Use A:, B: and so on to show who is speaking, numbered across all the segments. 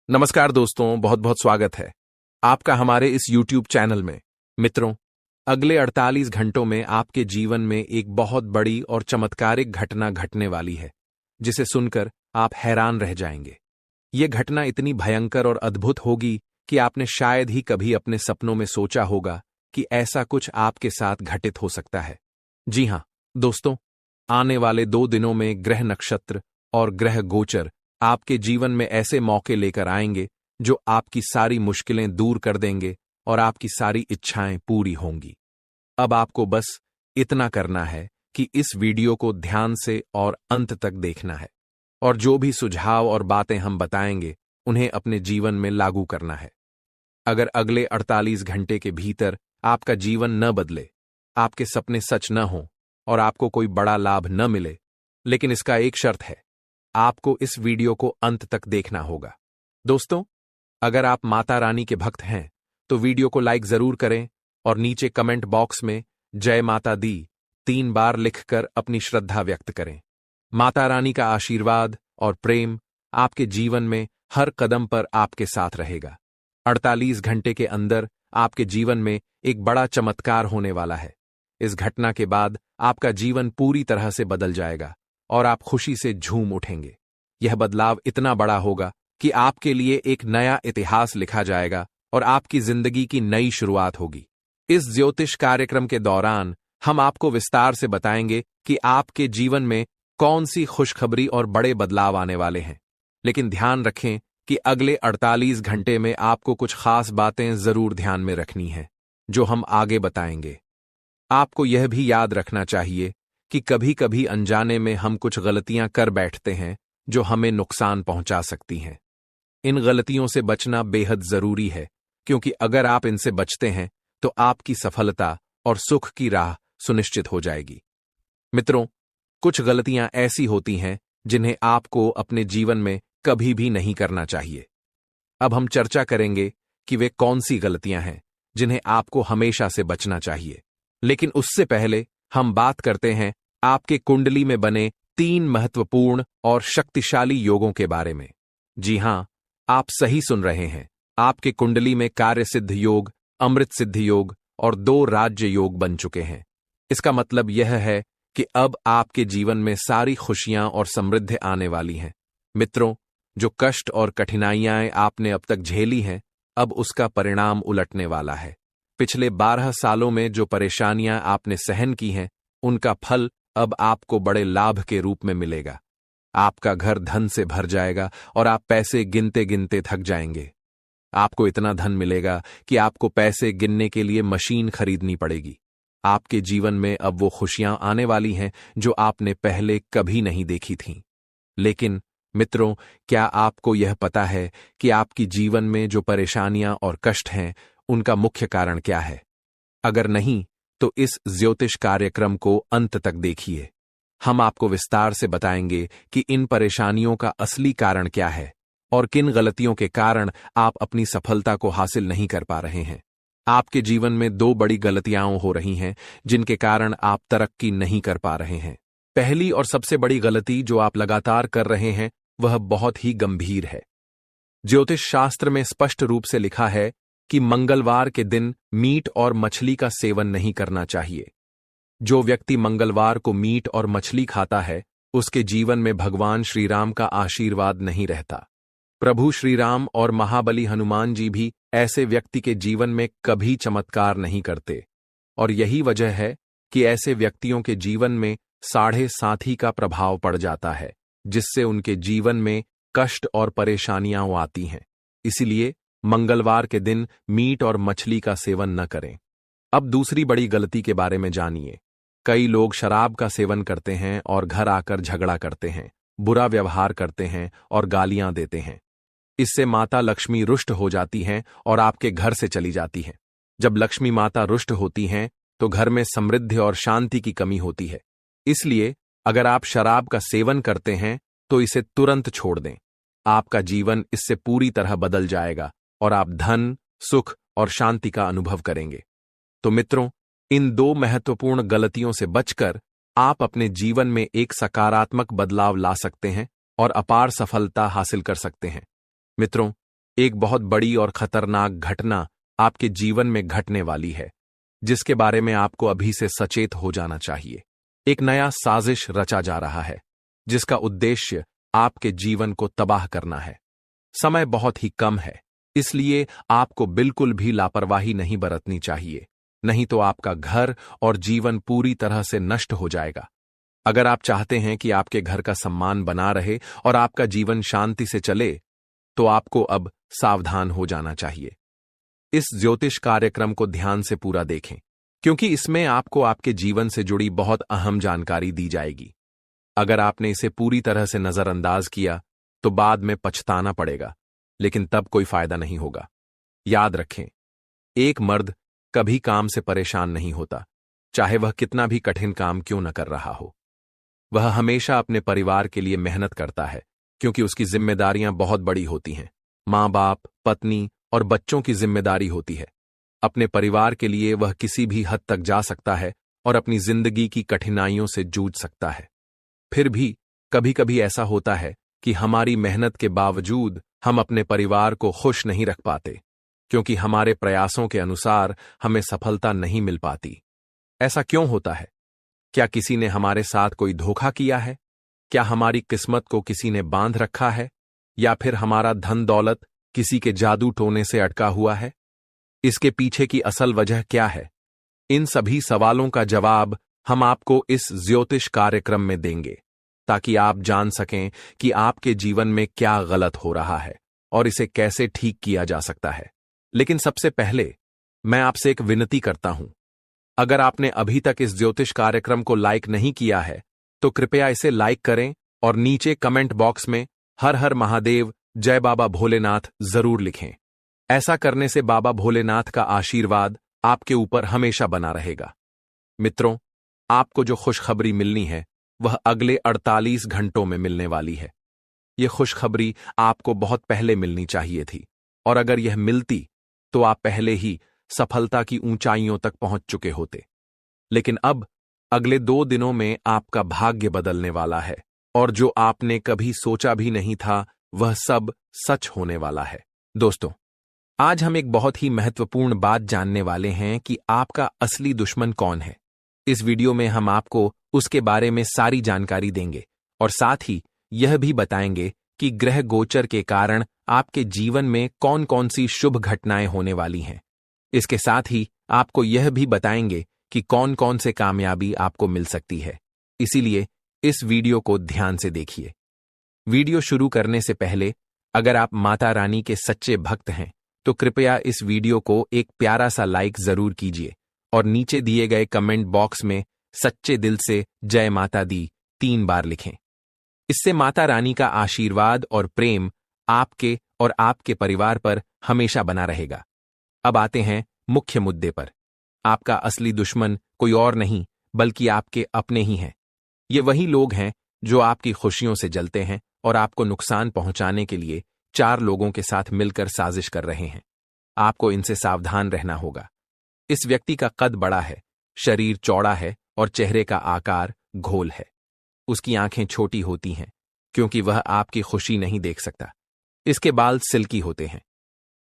A: नमस्कार दोस्तों, बहुत बहुत स्वागत है आपका हमारे इस YouTube चैनल में। मित्रों, अगले 48 घंटों में आपके जीवन में एक बहुत बड़ी और चमत्कारिक घटना घटने वाली है, जिसे सुनकर आप हैरान रह जाएंगे। ये घटना इतनी भयंकर और अद्भुत होगी कि आपने शायद ही कभी अपने सपनों में सोचा होगा कि ऐसा कुछ आपके साथ घटित हो सकता है। जी हां दोस्तों, आने वाले 2 दिनों में ग्रह नक्षत्र और ग्रह गोचर आपके जीवन में ऐसे मौके लेकर आएंगे जो आपकी सारी मुश्किलें दूर कर देंगे और आपकी सारी इच्छाएं पूरी होंगी। अब आपको बस इतना करना है कि इस वीडियो को ध्यान से और अंत तक देखना है और जो भी सुझाव और बातें हम बताएंगे उन्हें अपने जीवन में लागू करना है। अगर अगले 48 घंटे के भीतर आपका जीवन न बदले, आपके सपने सच न हों और आपको कोई बड़ा लाभ न मिले, लेकिन इसका एक शर्त है, आपको इस वीडियो को अंत तक देखना होगा। दोस्तों, अगर आप माता रानी के भक्त हैं तो वीडियो को लाइक जरूर करें और नीचे कमेंट बॉक्स में जय माता दी 3 बार लिखकर अपनी श्रद्धा व्यक्त करें। माता रानी का आशीर्वाद और प्रेम आपके जीवन में हर कदम पर आपके साथ रहेगा। 48 घंटे के अंदर आपके जीवन में एक बड़ा चमत्कार होने वाला है। इस घटना के बाद आपका जीवन पूरी तरह से बदल जाएगा और आप खुशी से झूम उठेंगे। यह बदलाव इतना बड़ा होगा कि आपके लिए एक नया इतिहास लिखा जाएगा और आपकी जिंदगी की नई शुरुआत होगी। इस ज्योतिष कार्यक्रम के दौरान हम आपको विस्तार से बताएंगे कि आपके जीवन में कौन सी खुशखबरी और बड़े बदलाव आने वाले हैं। लेकिन ध्यान रखें कि अगले 48 घंटे में आपको कुछ खास बातें जरूर ध्यान में रखनी हैं, जो हम आगे बताएंगे। आपको यह भी याद रखना चाहिए कि कभी कभी अनजाने में हम कुछ गलतियां कर बैठते हैं जो हमें नुकसान पहुंचा सकती हैं। इन गलतियों से बचना बेहद जरूरी है, क्योंकि अगर आप इनसे बचते हैं तो आपकी सफलता और सुख की राह सुनिश्चित हो जाएगी। मित्रों, कुछ गलतियां ऐसी होती हैं जिन्हें आपको अपने जीवन में कभी भी नहीं करना चाहिए। अब हम चर्चा करेंगे कि वे कौन सी गलतियां हैं जिन्हें आपको हमेशा से बचना चाहिए। लेकिन उससे पहले हम बात करते हैं आपके कुंडली में बने 3 महत्वपूर्ण और शक्तिशाली योगों के बारे में। जी हां, आप सही सुन रहे हैं। आपके कुंडली में कार्य सिद्ध योग, अमृत सिद्ध योग और 2 राज्य योग बन चुके हैं। इसका मतलब यह है कि अब आपके जीवन में सारी खुशियां और समृद्धि आने वाली हैं। मित्रों, जो कष्ट और कठिनाइयां आपने अब तक झेली हैं, अब उसका परिणाम उलटने वाला है। पिछले 12 सालों में जो परेशानियां आपने सहन की हैं, उनका फल अब आपको बड़े लाभ के रूप में मिलेगा। आपका घर धन से भर जाएगा और आप पैसे गिनते गिनते थक जाएंगे। आपको इतना धन मिलेगा कि आपको पैसे गिनने के लिए मशीन खरीदनी पड़ेगी। आपके जीवन में अब वो खुशियां आने वाली हैं जो आपने पहले कभी नहीं देखी थीं। लेकिन मित्रों, क्या आपको यह पता है कि आपकी जीवन में जो परेशानियां और कष्ट हैं, उनका मुख्य कारण क्या है? अगर नहीं, तो इस ज्योतिष कार्यक्रम को अंत तक देखिए। हम आपको विस्तार से बताएंगे कि इन परेशानियों का असली कारण क्या है और किन गलतियों के कारण आप अपनी सफलता को हासिल नहीं कर पा रहे हैं। आपके जीवन में 2 बड़ी गलतियां हो रही हैं जिनके कारण आप तरक्की नहीं कर पा रहे हैं। पहली और सबसे बड़ी गलती जो आप लगातार कर रहे हैं, वह बहुत ही गंभीर है। ज्योतिष शास्त्र में स्पष्ट रूप से लिखा है कि मंगलवार के दिन मीट और मछली का सेवन नहीं करना चाहिए। जो व्यक्ति मंगलवार को मीट और मछली खाता है, उसके जीवन में भगवान श्री राम का आशीर्वाद नहीं रहता। प्रभु श्री राम और महाबली हनुमान जी भी ऐसे व्यक्ति के जीवन में कभी चमत्कार नहीं करते, और यही वजह है कि ऐसे व्यक्तियों के जीवन में 7.5 का प्रभाव पड़ जाता है, जिससे उनके जीवन में कष्ट और परेशानियां आती हैं। इसीलिए मंगलवार के दिन मीट और मछली का सेवन न करें। अब दूसरी बड़ी गलती के बारे में जानिए। कई लोग शराब का सेवन करते हैं और घर आकर झगड़ा करते हैं, बुरा व्यवहार करते हैं और गालियां देते हैं। इससे माता लक्ष्मी रुष्ट हो जाती हैं और आपके घर से चली जाती हैं। जब लक्ष्मी माता रुष्ट होती हैं तो घर में समृद्धि और शांति की कमी होती है। इसलिए अगर आप शराब का सेवन करते हैं तो इसे तुरंत छोड़ दें। आपका जीवन इससे पूरी तरह बदल जाएगा और आप धन, सुख और शांति का अनुभव करेंगे। तो मित्रों, इन 2 महत्वपूर्ण गलतियों से बचकर आप अपने जीवन में एक सकारात्मक बदलाव ला सकते हैं और अपार सफलता हासिल कर सकते हैं। मित्रों, एक बहुत बड़ी और खतरनाक घटना आपके जीवन में घटने वाली है, जिसके बारे में आपको अभी से सचेत हो जाना चाहिए। एक नया साजिश रचा जा रहा है, जिसका उद्देश्य आपके जीवन को तबाह करना है। समय बहुत ही कम है, इसलिए आपको बिल्कुल भी लापरवाही नहीं बरतनी चाहिए, नहीं तो आपका घर और जीवन पूरी तरह से नष्ट हो जाएगा। अगर आप चाहते हैं कि आपके घर का सम्मान बना रहे और आपका जीवन शांति से चले, तो आपको अब सावधान हो जाना चाहिए। इस ज्योतिष कार्यक्रम को ध्यान से पूरा देखें, क्योंकि इसमें आपको आपके जीवन से जुड़ी बहुत अहम जानकारी दी जाएगी। अगर आपने इसे पूरी तरह से नजरअंदाज किया तो बाद में पछताना पड़ेगा, लेकिन तब कोई फायदा नहीं होगा। याद रखें, एक मर्द कभी काम से परेशान नहीं होता, चाहे वह कितना भी कठिन काम क्यों न कर रहा हो। वह हमेशा अपने परिवार के लिए मेहनत करता है, क्योंकि उसकी जिम्मेदारियां बहुत बड़ी होती हैं। माँ बाप, पत्नी और बच्चों की जिम्मेदारी होती है। अपने परिवार के लिए वह किसी भी हद तक जा सकता है और अपनी जिंदगी की कठिनाइयों से जूझ सकता है। फिर भी कभी कभी ऐसा होता है कि हमारी मेहनत के बावजूद हम अपने परिवार को खुश नहीं रख पाते, क्योंकि हमारे प्रयासों के अनुसार हमें सफलता नहीं मिल पाती। ऐसा क्यों होता है? क्या किसी ने हमारे साथ कोई धोखा किया है? क्या हमारी किस्मत को किसी ने बांध रखा है? या फिर हमारा धन दौलत किसी के जादू टोने से अटका हुआ है? इसके पीछे की असल वजह क्या है? इन सभी सवालों का जवाब हम आपको इस ज्योतिष कार्यक्रम में देंगे, ताकि आप जान सकें कि आपके जीवन में क्या गलत हो रहा है और इसे कैसे ठीक किया जा सकता है। लेकिन सबसे पहले मैं आपसे एक विनती करता हूं। अगर आपने अभी तक इस ज्योतिष कार्यक्रम को लाइक नहीं किया है, तो कृपया इसे लाइक करें और नीचे कमेंट बॉक्स में हर हर महादेव, जय बाबा भोलेनाथ जरूर लिखें। ऐसा करने से बाबा भोलेनाथ का आशीर्वाद आपके ऊपर हमेशा बना रहेगा। मित्रों, आपको जो खुशखबरी मिलनी है वह अगले 48 घंटों में मिलने वाली है। यह खुशखबरी आपको बहुत पहले मिलनी चाहिए थी, और अगर यह मिलती तो आप पहले ही सफलता की ऊंचाइयों तक पहुंच चुके होते। लेकिन अब अगले 2 दिनों में आपका भाग्य बदलने वाला है, और जो आपने कभी सोचा भी नहीं था वह सब सच होने वाला है। दोस्तों, आज हम एक बहुत ही महत्वपूर्ण बात जानने वाले हैं कि आपका असली दुश्मन कौन है। इस वीडियो में हम आपको उसके बारे में सारी जानकारी देंगे, और साथ ही यह भी बताएंगे कि ग्रह गोचर के कारण आपके जीवन में कौन कौन सी शुभ घटनाएं होने वाली हैं। इसके साथ ही आपको यह भी बताएंगे कि कौन कौन से कामयाबी आपको मिल सकती है। इसीलिए इस वीडियो को ध्यान से देखिए। वीडियो शुरू करने से पहले अगर आप माता रानी के सच्चे भक्त हैं तो कृपया इस वीडियो को एक प्यारा सा लाइक जरूर कीजिए, और नीचे दिए गए कमेंट बॉक्स में सच्चे दिल से जय माता दी 3 बार लिखें। इससे माता रानी का आशीर्वाद और प्रेम आपके और आपके परिवार पर हमेशा बना रहेगा। अब आते हैं मुख्य मुद्दे पर। आपका असली दुश्मन कोई और नहीं बल्कि आपके अपने ही हैं। ये वही लोग हैं जो आपकी खुशियों से जलते हैं और आपको नुकसान पहुंचाने के लिए 4 लोगों के साथ मिलकर साजिश कर रहे हैं। आपको इनसे सावधान रहना होगा। इस व्यक्ति का कद बड़ा है, शरीर चौड़ा है और चेहरे का आकार गोल है। उसकी आंखें छोटी होती हैं, क्योंकि वह आपकी खुशी नहीं देख सकता। इसके बाल सिल्की होते हैं।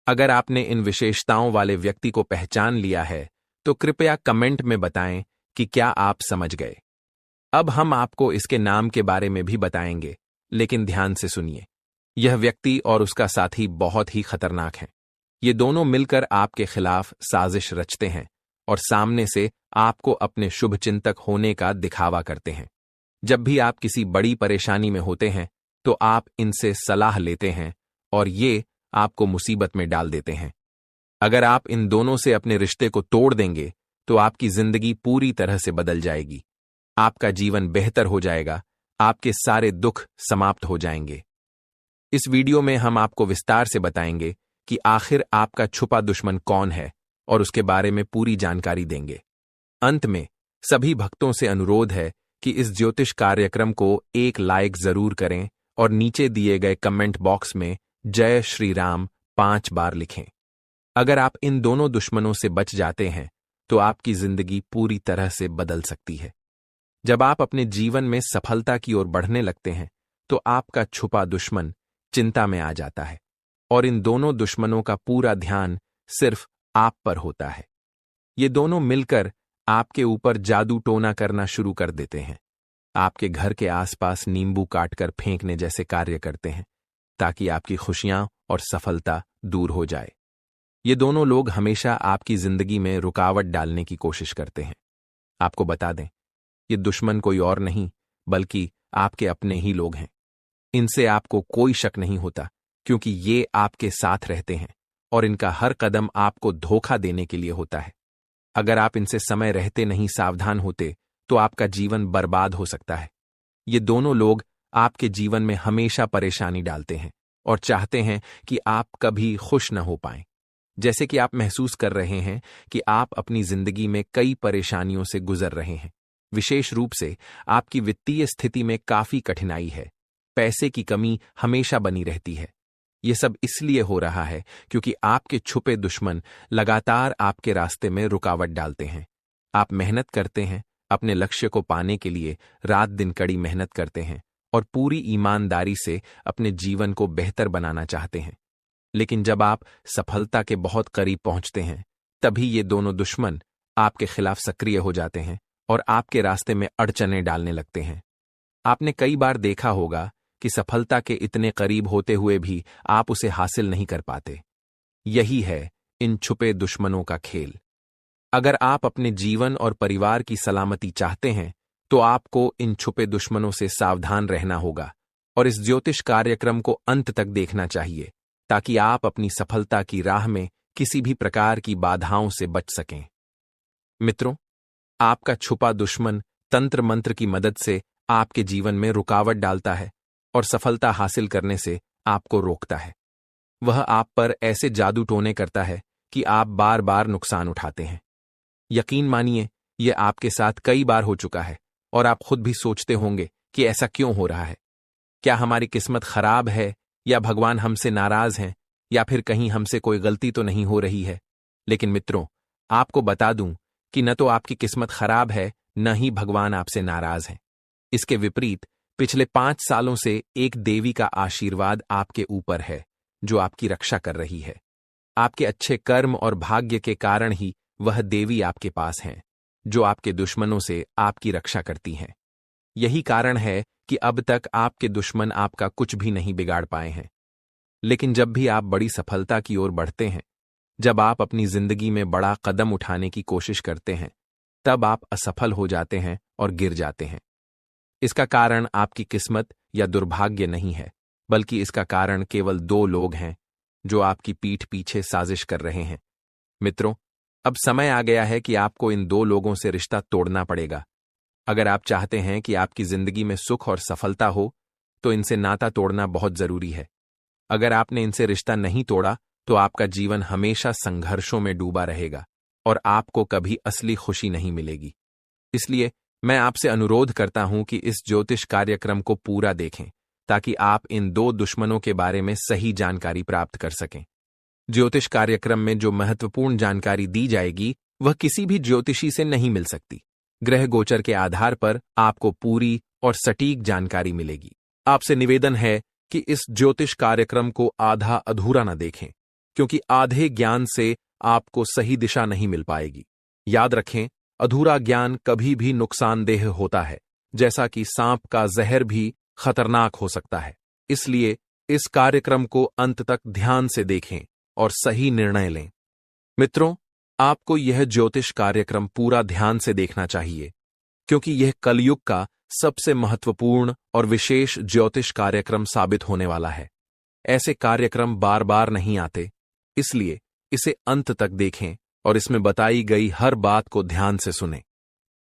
A: अगर आपने इन विशेषताओं वाले व्यक्ति को पहचान लिया है तो कृपया कमेंट में बताएं कि क्या आप समझ गए। अब हम आपको इसके नाम के बारे में भी बताएंगे, लेकिन ध्यान से सुनिए। यह व्यक्ति और उसका साथी बहुत ही खतरनाक हैं। ये दोनों मिलकर आपके खिलाफ साजिश रचते हैं और सामने से आपको अपने शुभचिंतक होने का दिखावा करते हैं। जब भी आप किसी बड़ी परेशानी में होते हैं तो आप इनसे सलाह लेते हैं और ये आपको मुसीबत में डाल देते हैं। अगर आप इन दोनों से अपने रिश्ते को तोड़ देंगे तो आपकी जिंदगी पूरी तरह से बदल जाएगी। आपका जीवन बेहतर हो जाएगा, आपके सारे दुख समाप्त हो जाएंगे। इस वीडियो में हम आपको विस्तार से बताएंगे कि आखिर आपका छुपा दुश्मन कौन है और उसके बारे में पूरी जानकारी देंगे। अंत में सभी भक्तों से अनुरोध है कि इस ज्योतिष कार्यक्रम को एक लाइक जरूर करें और नीचे दिए गए कमेंट बॉक्स में जय श्री राम 5 बार लिखें। अगर आप इन दोनों दुश्मनों से बच जाते हैं तो आपकी जिंदगी पूरी तरह से बदल सकती है। जब आप अपने जीवन में सफलता की ओर बढ़ने लगते हैं तो आपका छुपा दुश्मन चिंता में आ जाता है। और इन दोनों दुश्मनों का पूरा ध्यान सिर्फ आप पर होता है। ये दोनों मिलकर आपके ऊपर जादू टोना करना शुरू कर देते हैं। आपके घर के आसपास नींबू काटकर फेंकने जैसे कार्य करते हैं ताकि आपकी खुशियां और सफलता दूर हो जाए। ये दोनों लोग हमेशा आपकी जिंदगी में रुकावट डालने की कोशिश करते हैं। आपको बता दें, ये दुश्मन कोई और नहीं बल्कि आपके अपने ही लोग हैं। इनसे आपको कोई शक नहीं होता क्योंकि ये आपके साथ रहते हैं और इनका हर कदम आपको धोखा देने के लिए होता है। अगर आप इनसे समय रहते नहीं सावधान होते तो आपका जीवन बर्बाद हो सकता है। ये दोनों लोग आपके जीवन में हमेशा परेशानी डालते हैं और चाहते हैं कि आप कभी खुश न हो पाएं। जैसे कि आप महसूस कर रहे हैं कि आप अपनी जिंदगी में कई परेशानियों से गुजर रहे हैं। विशेष रूप से आपकी वित्तीय स्थिति में काफी कठिनाई है। पैसे की कमी हमेशा बनी रहती है। यह सब इसलिए हो रहा है क्योंकि आपके छुपे दुश्मन लगातार आपके रास्ते में रुकावट डालते हैं। आप मेहनत करते हैं, अपने लक्ष्य को पाने के लिए रात दिन कड़ी मेहनत करते हैं और पूरी ईमानदारी से अपने जीवन को बेहतर बनाना चाहते हैं। लेकिन जब आप सफलता के बहुत करीब पहुंचते हैं, तभी ये दोनों दुश्मन आपके खिलाफ सक्रिय हो जाते हैं और आपके रास्ते में अड़चनें डालने लगते हैं। आपने कई बार देखा होगा कि सफलता के इतने करीब होते हुए भी आप उसे हासिल नहीं कर पाते। यही है इन छुपे दुश्मनों का खेल। अगर आप अपने जीवन और परिवार की सलामती चाहते हैं, तो आपको इन छुपे दुश्मनों से सावधान रहना होगा और इस ज्योतिष कार्यक्रम को अंत तक देखना चाहिए ताकि आप अपनी सफलता की राह में किसी भी प्रकार की बाधाओं से बच सकें। मित्रों, आपका छुपा दुश्मन तंत्र मंत्र की मदद से आपके जीवन में रुकावट डालता है और सफलता हासिल करने से आपको रोकता है। वह आप पर ऐसे जादू टोने करता है कि आप बार बार नुकसान उठाते हैं। यकीन मानिए, यह आपके साथ कई बार हो चुका है और आप खुद भी सोचते होंगे कि ऐसा क्यों हो रहा है। क्या हमारी किस्मत खराब है, या भगवान हमसे नाराज हैं, या फिर कहीं हमसे कोई गलती तो नहीं हो रही है। लेकिन मित्रों, आपको बता दूं कि न तो आपकी किस्मत खराब है, न ही भगवान आपसे नाराज हैं। इसके विपरीत पिछले 5 सालों से एक देवी का आशीर्वाद आपके ऊपर है जो आपकी रक्षा कर रही है। आपके अच्छे कर्म और भाग्य के कारण ही वह देवी आपके पास हैं, जो आपके दुश्मनों से आपकी रक्षा करती हैं। यही कारण है कि अब तक आपके दुश्मन आपका कुछ भी नहीं बिगाड़ पाए हैं। लेकिन जब भी आप बड़ी सफलता की ओर बढ़ते हैं, जब आप अपनी जिंदगी में बड़ा कदम उठाने की कोशिश करते हैं, तब आप असफल हो जाते हैं और गिर जाते हैं। इसका कारण आपकी किस्मत या दुर्भाग्य नहीं है, बल्कि इसका कारण केवल 2 लोग हैं जो आपकी पीठ पीछे साजिश कर रहे हैं। मित्रों, अब समय आ गया है कि आपको इन 2 लोगों से रिश्ता तोड़ना पड़ेगा। अगर आप चाहते हैं कि आपकी जिंदगी में सुख और सफलता हो, तो इनसे नाता तोड़ना बहुत जरूरी है। अगर आपने इनसे रिश्ता नहीं तोड़ा, तो आपका जीवन हमेशा संघर्षों में डूबा रहेगा और आपको कभी असली खुशी नहीं मिलेगी। इसलिए मैं आपसे अनुरोध करता हूं कि इस ज्योतिष कार्यक्रम को पूरा देखें ताकि आप इन 2 दुश्मनों के बारे में सही जानकारी प्राप्त कर सकें। ज्योतिष कार्यक्रम में जो महत्वपूर्ण जानकारी दी जाएगी, वह किसी भी ज्योतिषी से नहीं मिल सकती। ग्रह गोचर के आधार पर आपको पूरी और सटीक जानकारी मिलेगी। आपसे निवेदन है कि इस ज्योतिष कार्यक्रम को आधा अधूरा न देखें, क्योंकि आधे ज्ञान से आपको सही दिशा नहीं मिल पाएगी। याद रखें, अधूरा ज्ञान कभी भी नुकसानदेह होता है, जैसा कि सांप का जहर भी खतरनाक हो सकता है। इसलिए इस कार्यक्रम को अंत तक ध्यान से देखें और सही निर्णय लें। मित्रों, आपको यह ज्योतिष कार्यक्रम पूरा ध्यान से देखना चाहिए, क्योंकि यह कलयुग का सबसे महत्वपूर्ण और विशेष ज्योतिष कार्यक्रम साबित होने वाला है। ऐसे कार्यक्रम बार बार नहीं आते, इसलिए इसे अंत तक देखें और इसमें बताई गई हर बात को ध्यान से सुनें।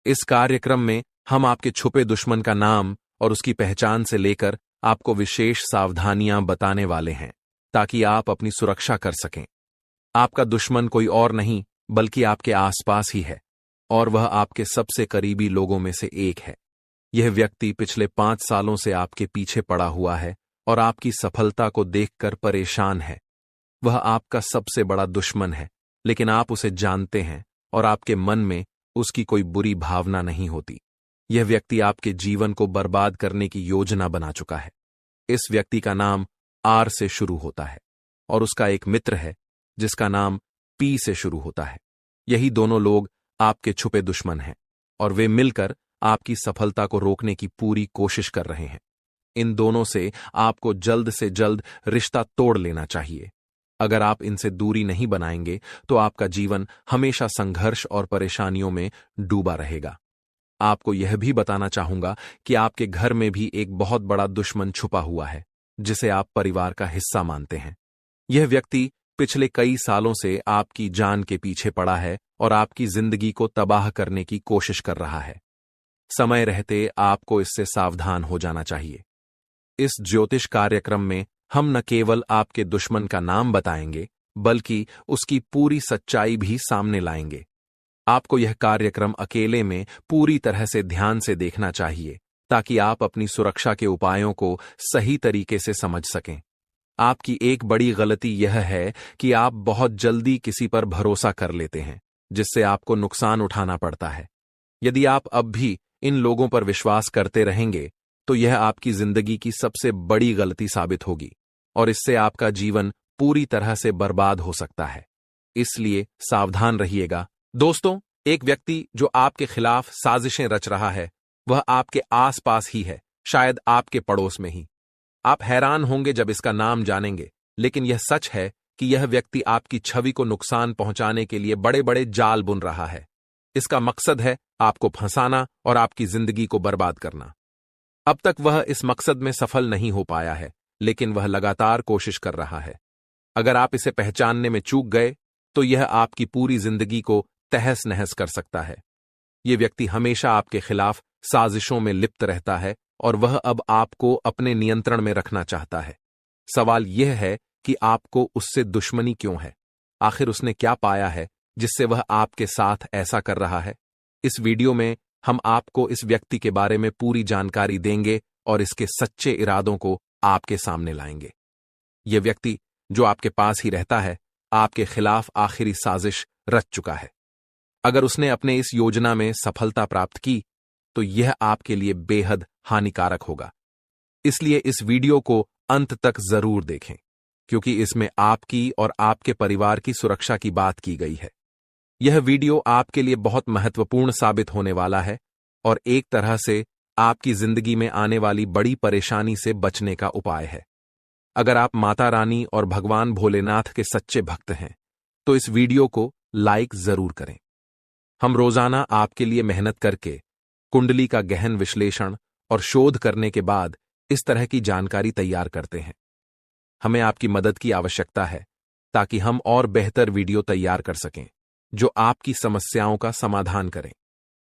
A: इस कार्यक्रम में हम आपके छुपे दुश्मन का नाम और उसकी पहचान से लेकर आपको विशेष सावधानियां बताने वाले हैं, ताकि आप अपनी सुरक्षा कर सकें। आपका दुश्मन कोई और नहीं बल्कि आपके आसपास ही है, और वह आपके सबसे करीबी लोगों में से एक है। यह व्यक्ति पिछले 5 सालों से आपके पीछे पड़ा हुआ है और आपकी सफलता को देखकर परेशान है। वह आपका सबसे बड़ा दुश्मन है, लेकिन आप उसे जानते हैं और आपके मन में उसकी कोई बुरी भावना नहीं होती। यह व्यक्ति आपके जीवन को बर्बाद करने की योजना बना चुका है। इस व्यक्ति का नाम आर से शुरू होता है। और उसका एक मित्र है जिसका नाम पी से शुरू होता है। यही दोनों लोग आपके छुपे दुश्मन हैं और वे मिलकर आपकी सफलता को रोकने की पूरी कोशिश कर रहे हैं। इन दोनों से आपको जल्द से जल्द रिश्ता तोड़ लेना चाहिए। अगर आप इनसे दूरी नहीं बनाएंगे तो आपका जीवन हमेशा संघर्ष और परेशानियों में डूबा रहेगा। आपको यह भी बताना चाहूंगा कि आपके घर में भी एक बहुत बड़ा दुश्मन छुपा हुआ है जिसे आप परिवार का हिस्सा मानते हैं। यह व्यक्ति पिछले कई सालों से आपकी जान के पीछे पड़ा है और आपकी जिंदगी को तबाह करने की कोशिश कर रहा है। समय रहते आपको इससे सावधान हो जाना चाहिए। इस ज्योतिष कार्यक्रम में हम न केवल आपके दुश्मन का नाम बताएंगे बल्कि उसकी पूरी सच्चाई भी सामने लाएंगे। आपको यह कार्यक्रम अकेले में पूरी तरह से ध्यान से देखना चाहिए ताकि आप अपनी सुरक्षा के उपायों को सही तरीके से समझ सकें। आपकी एक बड़ी गलती यह है कि आप बहुत जल्दी किसी पर भरोसा कर लेते हैं जिससे आपको नुकसान उठाना पड़ता है। यदि आप अब भी इन लोगों पर विश्वास करते रहेंगे तो यह आपकी जिंदगी की सबसे बड़ी गलती साबित होगी और इससे आपका जीवन पूरी तरह से बर्बाद हो सकता है। इसलिए सावधान रहिएगा। दोस्तों, एक व्यक्ति जो आपके खिलाफ साजिशें रच रहा है वह आपके आसपास ही है, शायद आपके पड़ोस में ही। आप हैरान होंगे जब इसका नाम जानेंगे, लेकिन यह सच है कि यह व्यक्ति आपकी छवि को नुकसान पहुंचाने के लिए बड़े बड़े जाल बुन रहा है। इसका मकसद है आपको फंसाना और आपकी जिंदगी को बर्बाद करना। अब तक वह इस मकसद में सफल नहीं हो पाया है, लेकिन वह लगातार कोशिश कर रहा है। अगर आप इसे पहचानने में चूक गए तो यह आपकी पूरी जिंदगी को तहस नहस कर सकता है। यह व्यक्ति हमेशा आपके खिलाफ साजिशों में लिप्त रहता है और वह अब आपको अपने नियंत्रण में रखना चाहता है। सवाल यह है कि आपको उससे दुश्मनी क्यों है? आखिर उसने क्या पाया है जिससे वह आपके साथ ऐसा कर रहा है? इस वीडियो में हम आपको इस व्यक्ति के बारे में पूरी जानकारी देंगे और इसके सच्चे इरादों को आपके सामने लाएंगे। यह व्यक्ति जो आपके पास ही रहता है, आपके खिलाफ आखिरी साजिश रच चुका है। अगर उसने अपने इस योजना में सफलता प्राप्त की तो यह आपके लिए बेहद हानिकारक होगा। इसलिए इस वीडियो को अंत तक जरूर देखें, क्योंकि इसमें आपकी और आपके परिवार की सुरक्षा की बात की गई है। यह वीडियो आपके लिए बहुत महत्वपूर्ण साबित होने वाला है और एक तरह से आपकी जिंदगी में आने वाली बड़ी परेशानी से बचने का उपाय है। अगर आप माता रानी और भगवान भोलेनाथ के सच्चे भक्त हैं तो इस वीडियो को लाइक जरूर करें। हम रोजाना आपके लिए मेहनत करके कुंडली का गहन विश्लेषण और शोध करने के बाद इस तरह की जानकारी तैयार करते हैं। हमें आपकी मदद की आवश्यकता है ताकि हम और बेहतर वीडियो तैयार कर सकें जो आपकी समस्याओं का समाधान करें।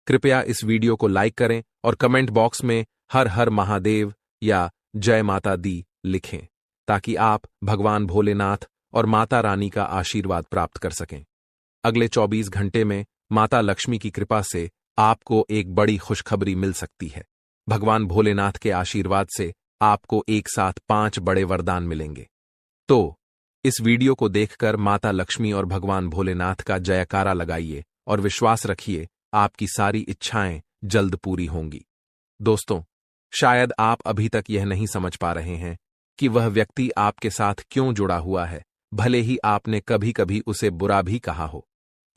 A: कृपया इस वीडियो को लाइक करें और कमेंट बॉक्स में हर हर महादेव या जय माता दी लिखें ताकि आप भगवान भोलेनाथ और माता रानी का आशीर्वाद प्राप्त कर सकें। अगले 24 घंटे में माता लक्ष्मी की कृपा से आपको एक बड़ी खुशखबरी मिल सकती है। भगवान भोलेनाथ के आशीर्वाद से आपको एक साथ 5 बड़े वरदान मिलेंगे। तो इस वीडियो को देखकर माता लक्ष्मी और भगवान भोलेनाथ का जयकारा लगाइए और विश्वास रखिए आपकी सारी इच्छाएं जल्द पूरी होंगी। दोस्तों, शायद आप अभी तक यह नहीं समझ पा रहे हैं कि वह व्यक्ति आपके साथ क्यों जुड़ा हुआ है। भले ही आपने कभी कभी उसे बुरा भी कहा हो,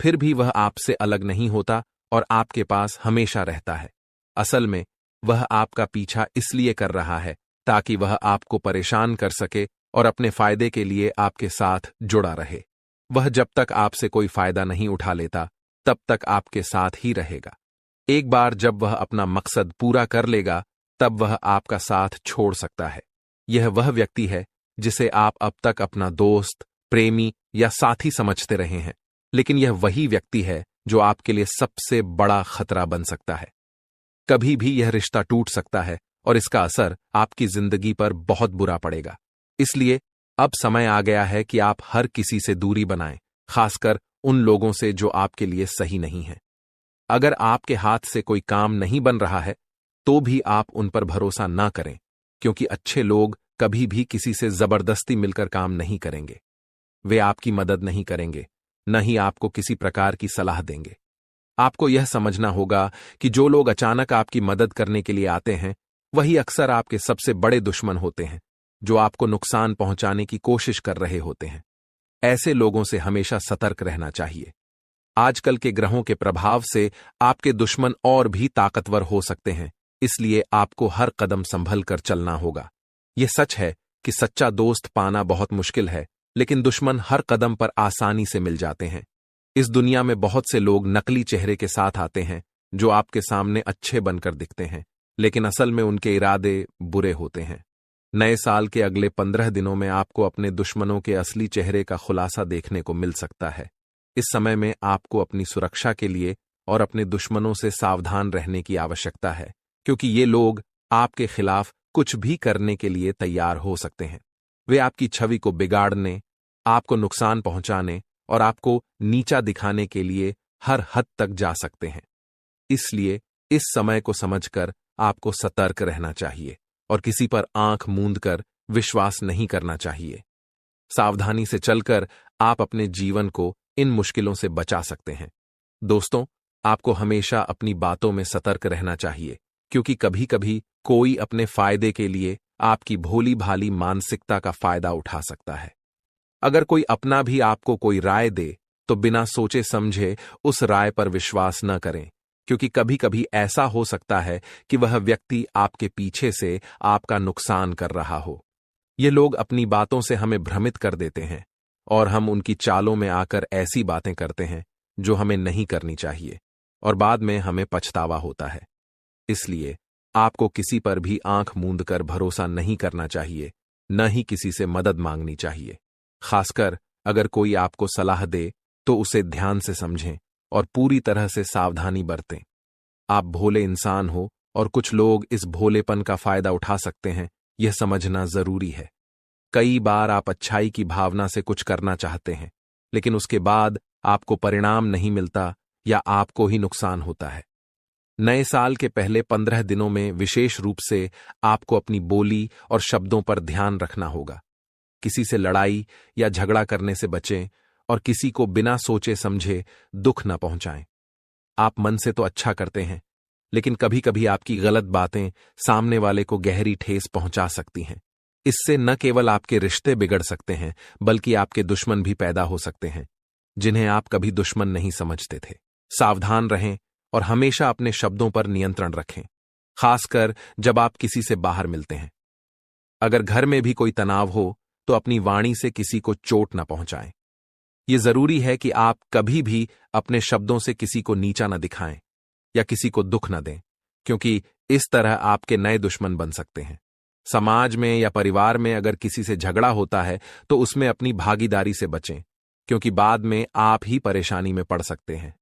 A: फिर भी वह आपसे अलग नहीं होता और आपके पास हमेशा रहता है। असल में वह आपका पीछा इसलिए कर रहा है ताकि वह आपको परेशान कर सके और अपने फायदे के लिए आपके साथ जुड़ा रहे। वह जब तक आपसे कोई फायदा नहीं उठा लेता तब तक आपके साथ ही रहेगा। एक बार जब वह अपना मकसद पूरा कर लेगा तब वह आपका साथ छोड़ सकता है। यह वह व्यक्ति है जिसे आप अब तक अपना दोस्त, प्रेमी या साथी समझते रहे हैं, लेकिन यह वही व्यक्ति है जो आपके लिए सबसे बड़ा खतरा बन सकता है। कभी भी यह रिश्ता टूट सकता है और इसका असर आपकी जिंदगी पर बहुत बुरा पड़ेगा। इसलिए अब समय आ गया है कि आप हर किसी से दूरी बनाएं, खासकर उन लोगों से जो आपके लिए सही नहीं हैं। अगर आपके हाथ से कोई काम नहीं बन रहा है तो भी आप उन पर भरोसा ना करें, क्योंकि अच्छे लोग कभी भी किसी से जबरदस्ती मिलकर काम नहीं करेंगे। वे आपकी मदद नहीं करेंगे, न ही आपको किसी प्रकार की सलाह देंगे। आपको यह समझना होगा कि जो लोग अचानक आपकी मदद करने के लिए आते हैं वही अक्सर आपके सबसे बड़े दुश्मन होते हैं। जो आपको नुकसान पहुंचाने की कोशिश कर रहे होते हैं। ऐसे लोगों से हमेशा सतर्क रहना चाहिए। आजकल के ग्रहों के प्रभाव से आपके दुश्मन और भी ताकतवर हो सकते हैं, इसलिए आपको हर कदम संभल कर चलना होगा। यह सच है कि सच्चा दोस्त पाना बहुत मुश्किल है, लेकिन दुश्मन हर कदम पर आसानी से मिल जाते हैं। इस दुनिया में बहुत से लोग नकली चेहरे के साथ आते हैं, जो आपके सामने अच्छे बनकर दिखते हैं, लेकिन असल में उनके इरादे बुरे होते हैं। नए साल के अगले 15 दिनों में आपको अपने दुश्मनों के असली चेहरे का खुलासा देखने को मिल सकता है। इस समय में आपको अपनी सुरक्षा के लिए और अपने दुश्मनों से सावधान रहने की आवश्यकता है, क्योंकि ये लोग आपके खिलाफ कुछ भी करने के लिए तैयार हो सकते हैं। वे आपकी छवि को बिगाड़ने, आपको नुकसान पहुंचाने और आपको नीचा दिखाने के लिए हर हद तक जा सकते हैं। इसलिए इस समय को समझकर आपको सतर्क रहना चाहिए और किसी पर आंख मूंद कर विश्वास नहीं करना चाहिए। सावधानी से चलकर आप अपने जीवन को इन मुश्किलों से बचा सकते हैं। दोस्तों, आपको हमेशा अपनी बातों में सतर्क रहना चाहिए, क्योंकि कभी कभी कोई अपने फायदे के लिए आपकी भोली भाली मानसिकता का फायदा उठा सकता है। अगर कोई अपना भी आपको कोई राय दे, तो बिना सोचे समझे उस राय पर विश्वास न करें, क्योंकि कभी कभी ऐसा हो सकता है कि वह व्यक्ति आपके पीछे से आपका नुकसान कर रहा हो। ये लोग अपनी बातों से हमें भ्रमित कर देते हैं और हम उनकी चालों में आकर ऐसी बातें करते हैं जो हमें नहीं करनी चाहिए, और बाद में हमें पछतावा होता है। इसलिए आपको किसी पर भी आंख मूंद कर भरोसा नहीं करना चाहिए, न ही किसी से मदद मांगनी चाहिए। खासकर अगर कोई आपको सलाह दे तो उसे ध्यान से समझें और पूरी तरह से सावधानी बरतें। आप भोले इंसान हो और कुछ लोग इस भोलेपन का फायदा उठा सकते हैं, यह समझना जरूरी है। कई बार आप अच्छाई की भावना से कुछ करना चाहते हैं, लेकिन उसके बाद आपको परिणाम नहीं मिलता या आपको ही नुकसान होता है। नए साल के पहले 15 दिनों में विशेष रूप से आपको अपनी बोली और शब्दों पर ध्यान रखना होगा। किसी से लड़ाई या झगड़ा करने से बचें और किसी को बिना सोचे समझे दुख न पहुंचाएं। आप मन से तो अच्छा करते हैं, लेकिन कभी कभी आपकी गलत बातें सामने वाले को गहरी ठेस पहुंचा सकती हैं। इससे न केवल आपके रिश्ते बिगड़ सकते हैं, बल्कि आपके दुश्मन भी पैदा हो सकते हैं, जिन्हें आप कभी दुश्मन नहीं समझते थे। सावधान रहें और हमेशा अपने शब्दों पर नियंत्रण रखें, खासकर जब आप किसी से बाहर मिलते हैं। अगर घर में भी कोई तनाव हो तो अपनी वाणी से किसी को चोट न पहुंचाएं। यह जरूरी है कि आप कभी भी अपने शब्दों से किसी को नीचा न दिखाएं या किसी को दुख न दें, क्योंकि इस तरह आपके नए दुश्मन बन सकते हैं। समाज में या परिवार में अगर किसी से झगड़ा होता है तो उसमें अपनी भागीदारी से बचें, क्योंकि बाद में आप ही परेशानी में पड़ सकते हैं।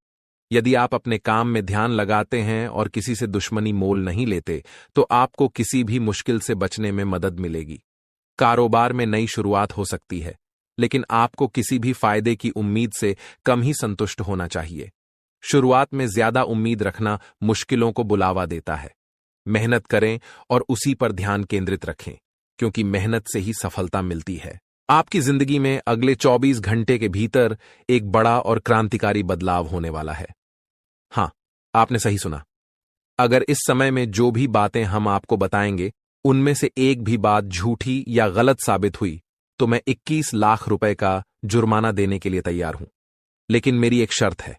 A: यदि आप अपने काम में ध्यान लगाते हैं और किसी से दुश्मनी मोल नहीं लेते, तो आपको किसी भी मुश्किल से बचने में मदद मिलेगी। कारोबार में नई शुरुआत हो सकती है, लेकिन आपको किसी भी फायदे की उम्मीद से कम ही संतुष्ट होना चाहिए। शुरुआत में ज्यादा उम्मीद रखना मुश्किलों को बुलावा देता है। मेहनत करें और उसी पर ध्यान केंद्रित रखें, क्योंकि मेहनत से ही सफलता मिलती है। आपकी जिंदगी में अगले 24 घंटे के भीतर एक बड़ा और क्रांतिकारी बदलाव होने वाला है। हां, आपने सही सुना। अगर इस समय में जो भी बातें हम आपको बताएंगे, उनमें से एक भी बात झूठी या गलत साबित हुई, तो मैं 21 लाख रुपए का जुर्माना देने के लिए तैयार हूं। लेकिन मेरी एक शर्त है,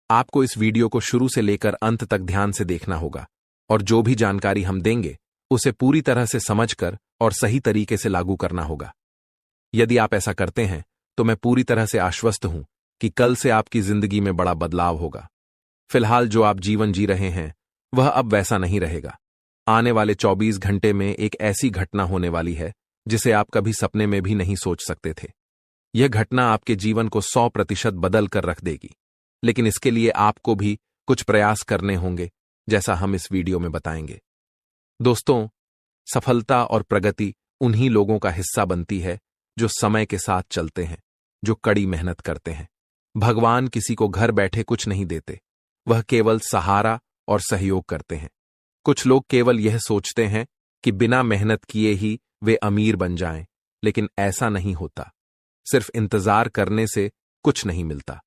A: आपको इस वीडियो को शुरू से लेकर अंत तक ध्यान से देखना होगा और जो भी जानकारी हम देंगे उसे पूरी तरह से समझकर और सही तरीके से लागू करना होगा। यदि आप ऐसा करते हैं तो मैं पूरी तरह से आश्वस्त हूं कि कल से आपकी जिंदगी में बड़ा बदलाव होगा। फिलहाल जो आप जीवन जी रहे हैं वह अब वैसा नहीं रहेगा। आने वाले 24 घंटे में एक ऐसी घटना होने वाली है जिसे आप कभी सपने में भी नहीं सोच सकते थे। यह घटना आपके जीवन को 100% बदल कर रख देगी, लेकिन इसके लिए आपको भी कुछ प्रयास करने होंगे, जैसा हम इस वीडियो में बताएंगे। दोस्तों, सफलता और प्रगति उन्हीं लोगों का हिस्सा बनती है जो समय के साथ चलते हैं, जो कड़ी मेहनत करते हैं। भगवान किसी को घर बैठे कुछ नहीं देते, वह केवल सहारा और सहयोग करते हैं। कुछ लोग केवल यह सोचते हैं कि बिना मेहनत किए ही वे अमीर बन जाएं, लेकिन ऐसा नहीं होता। सिर्फ इंतजार करने से कुछ नहीं मिलता।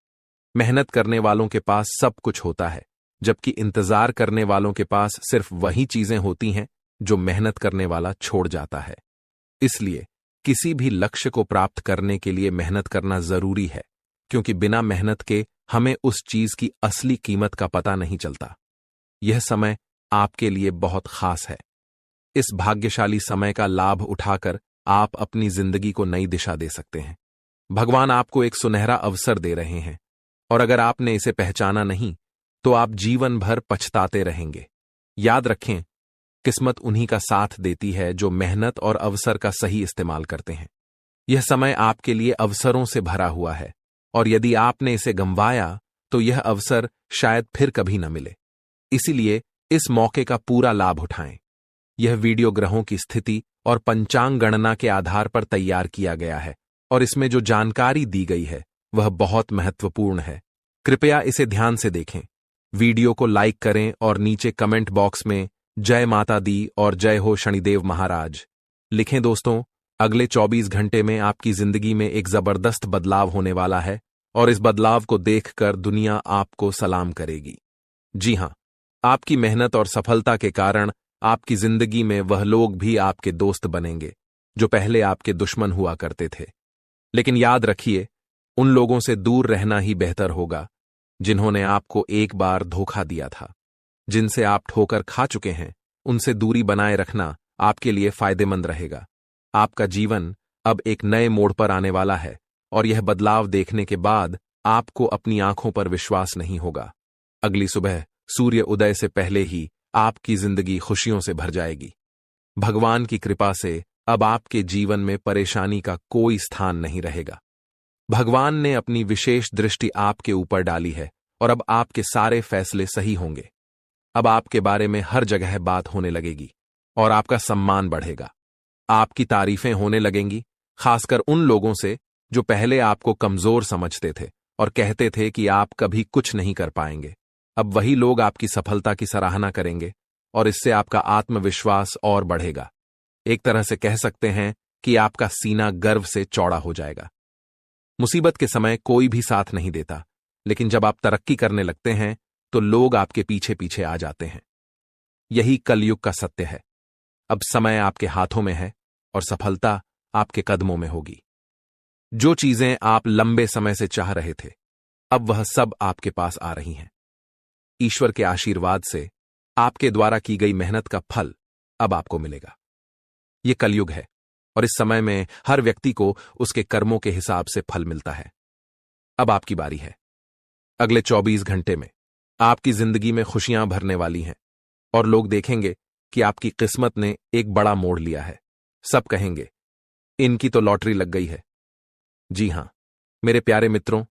A: मेहनत करने वालों के पास सब कुछ होता है, जबकि इंतजार करने वालों के पास सिर्फ वही चीजें होती हैं जो मेहनत करने वाला छोड़ जाता है। इसलिए किसी भी लक्ष्य को प्राप्त करने के लिए मेहनत करना जरूरी है, क्योंकि बिना मेहनत के हमें उस चीज की असली कीमत का पता नहीं चलता। यह समय आपके लिए बहुत खास है। इस भाग्यशाली समय का लाभ उठाकर आप अपनी जिंदगी को नई दिशा दे सकते हैं। भगवान आपको एक सुनहरा अवसर दे रहे हैं, और अगर आपने इसे पहचाना नहीं तो आप जीवन भर पछताते रहेंगे। याद रखें, किस्मत उन्हीं का साथ देती है जो मेहनत और अवसर का सही इस्तेमाल करते हैं। यह समय आपके लिए अवसरों से भरा हुआ है, और यदि आपने इसे गंवाया तो यह अवसर शायद फिर कभी न मिले। इसीलिए इस मौके का पूरा लाभ उठाएं। यह वीडियो ग्रहों की स्थिति और पंचांग गणना के आधार पर तैयार किया गया है, और इसमें जो जानकारी दी गई है वह बहुत महत्वपूर्ण है। कृपया इसे ध्यान से देखें। वीडियो को लाइक करें और नीचे कमेंट बॉक्स में जय माता दी और जय हो शनिदेव महाराज लिखें। दोस्तों, अगले 24 घंटे में आपकी जिंदगी में एक जबरदस्त बदलाव होने वाला है, और इस बदलाव को देखकर दुनिया आपको सलाम करेगी। जी हां, आपकी मेहनत और सफलता के कारण आपकी जिंदगी में वह लोग भी आपके दोस्त बनेंगे जो पहले आपके दुश्मन हुआ करते थे। लेकिन याद रखिए, उन लोगों से दूर रहना ही बेहतर होगा जिन्होंने आपको एक बार धोखा दिया था। जिनसे आप ठोकर खा चुके हैं, उनसे दूरी बनाए रखना आपके लिए फायदेमंद रहेगा। आपका जीवन अब एक नए मोड़ पर आने वाला है, और यह बदलाव देखने के बाद आपको अपनी आंखों पर विश्वास नहीं होगा। अगली सुबह सूर्य उदय से पहले ही आपकी जिंदगी खुशियों से भर जाएगी। भगवान की कृपा से अब आपके जीवन में परेशानी का कोई स्थान नहीं रहेगा। भगवान ने अपनी विशेष दृष्टि आपके ऊपर डाली है, और अब आपके सारे फैसले सही होंगे। अब आपके बारे में हर जगह बात होने लगेगी, और आपका सम्मान बढ़ेगा। आपकी तारीफें होने लगेंगी, खासकर उन लोगों से जो पहले आपको कमजोर समझते थे और कहते थे कि आप कभी कुछ नहीं कर पाएंगे। अब वही लोग आपकी सफलता की सराहना करेंगे, और इससे आपका आत्मविश्वास और बढ़ेगा। एक तरह से कह सकते हैं कि आपका सीना गर्व से चौड़ा हो जाएगा। मुसीबत के समय कोई भी साथ नहीं देता, लेकिन जब आप तरक्की करने लगते हैं तो लोग आपके पीछे पीछे आ जाते हैं। यही कलयुग का सत्य है। अब समय आपके हाथों में है, और सफलता आपके कदमों में होगी। जो चीजें आप लंबे समय से चाह रहे थे, अब वह सब आपके पास आ रही हैं। ईश्वर के आशीर्वाद से आपके द्वारा की गई मेहनत का फल अब आपको मिलेगा। यह कलयुग है, और इस समय में हर व्यक्ति को उसके कर्मों के हिसाब से फल मिलता है। अब आपकी बारी है। अगले 24 घंटे में आपकी जिंदगी में खुशियां भरने वाली हैं, और लोग देखेंगे कि आपकी किस्मत ने एक बड़ा मोड़ लिया है। सब कहेंगे, इनकी तो लॉटरी लग गई है। जी हां, मेरे प्यारे मित्रों,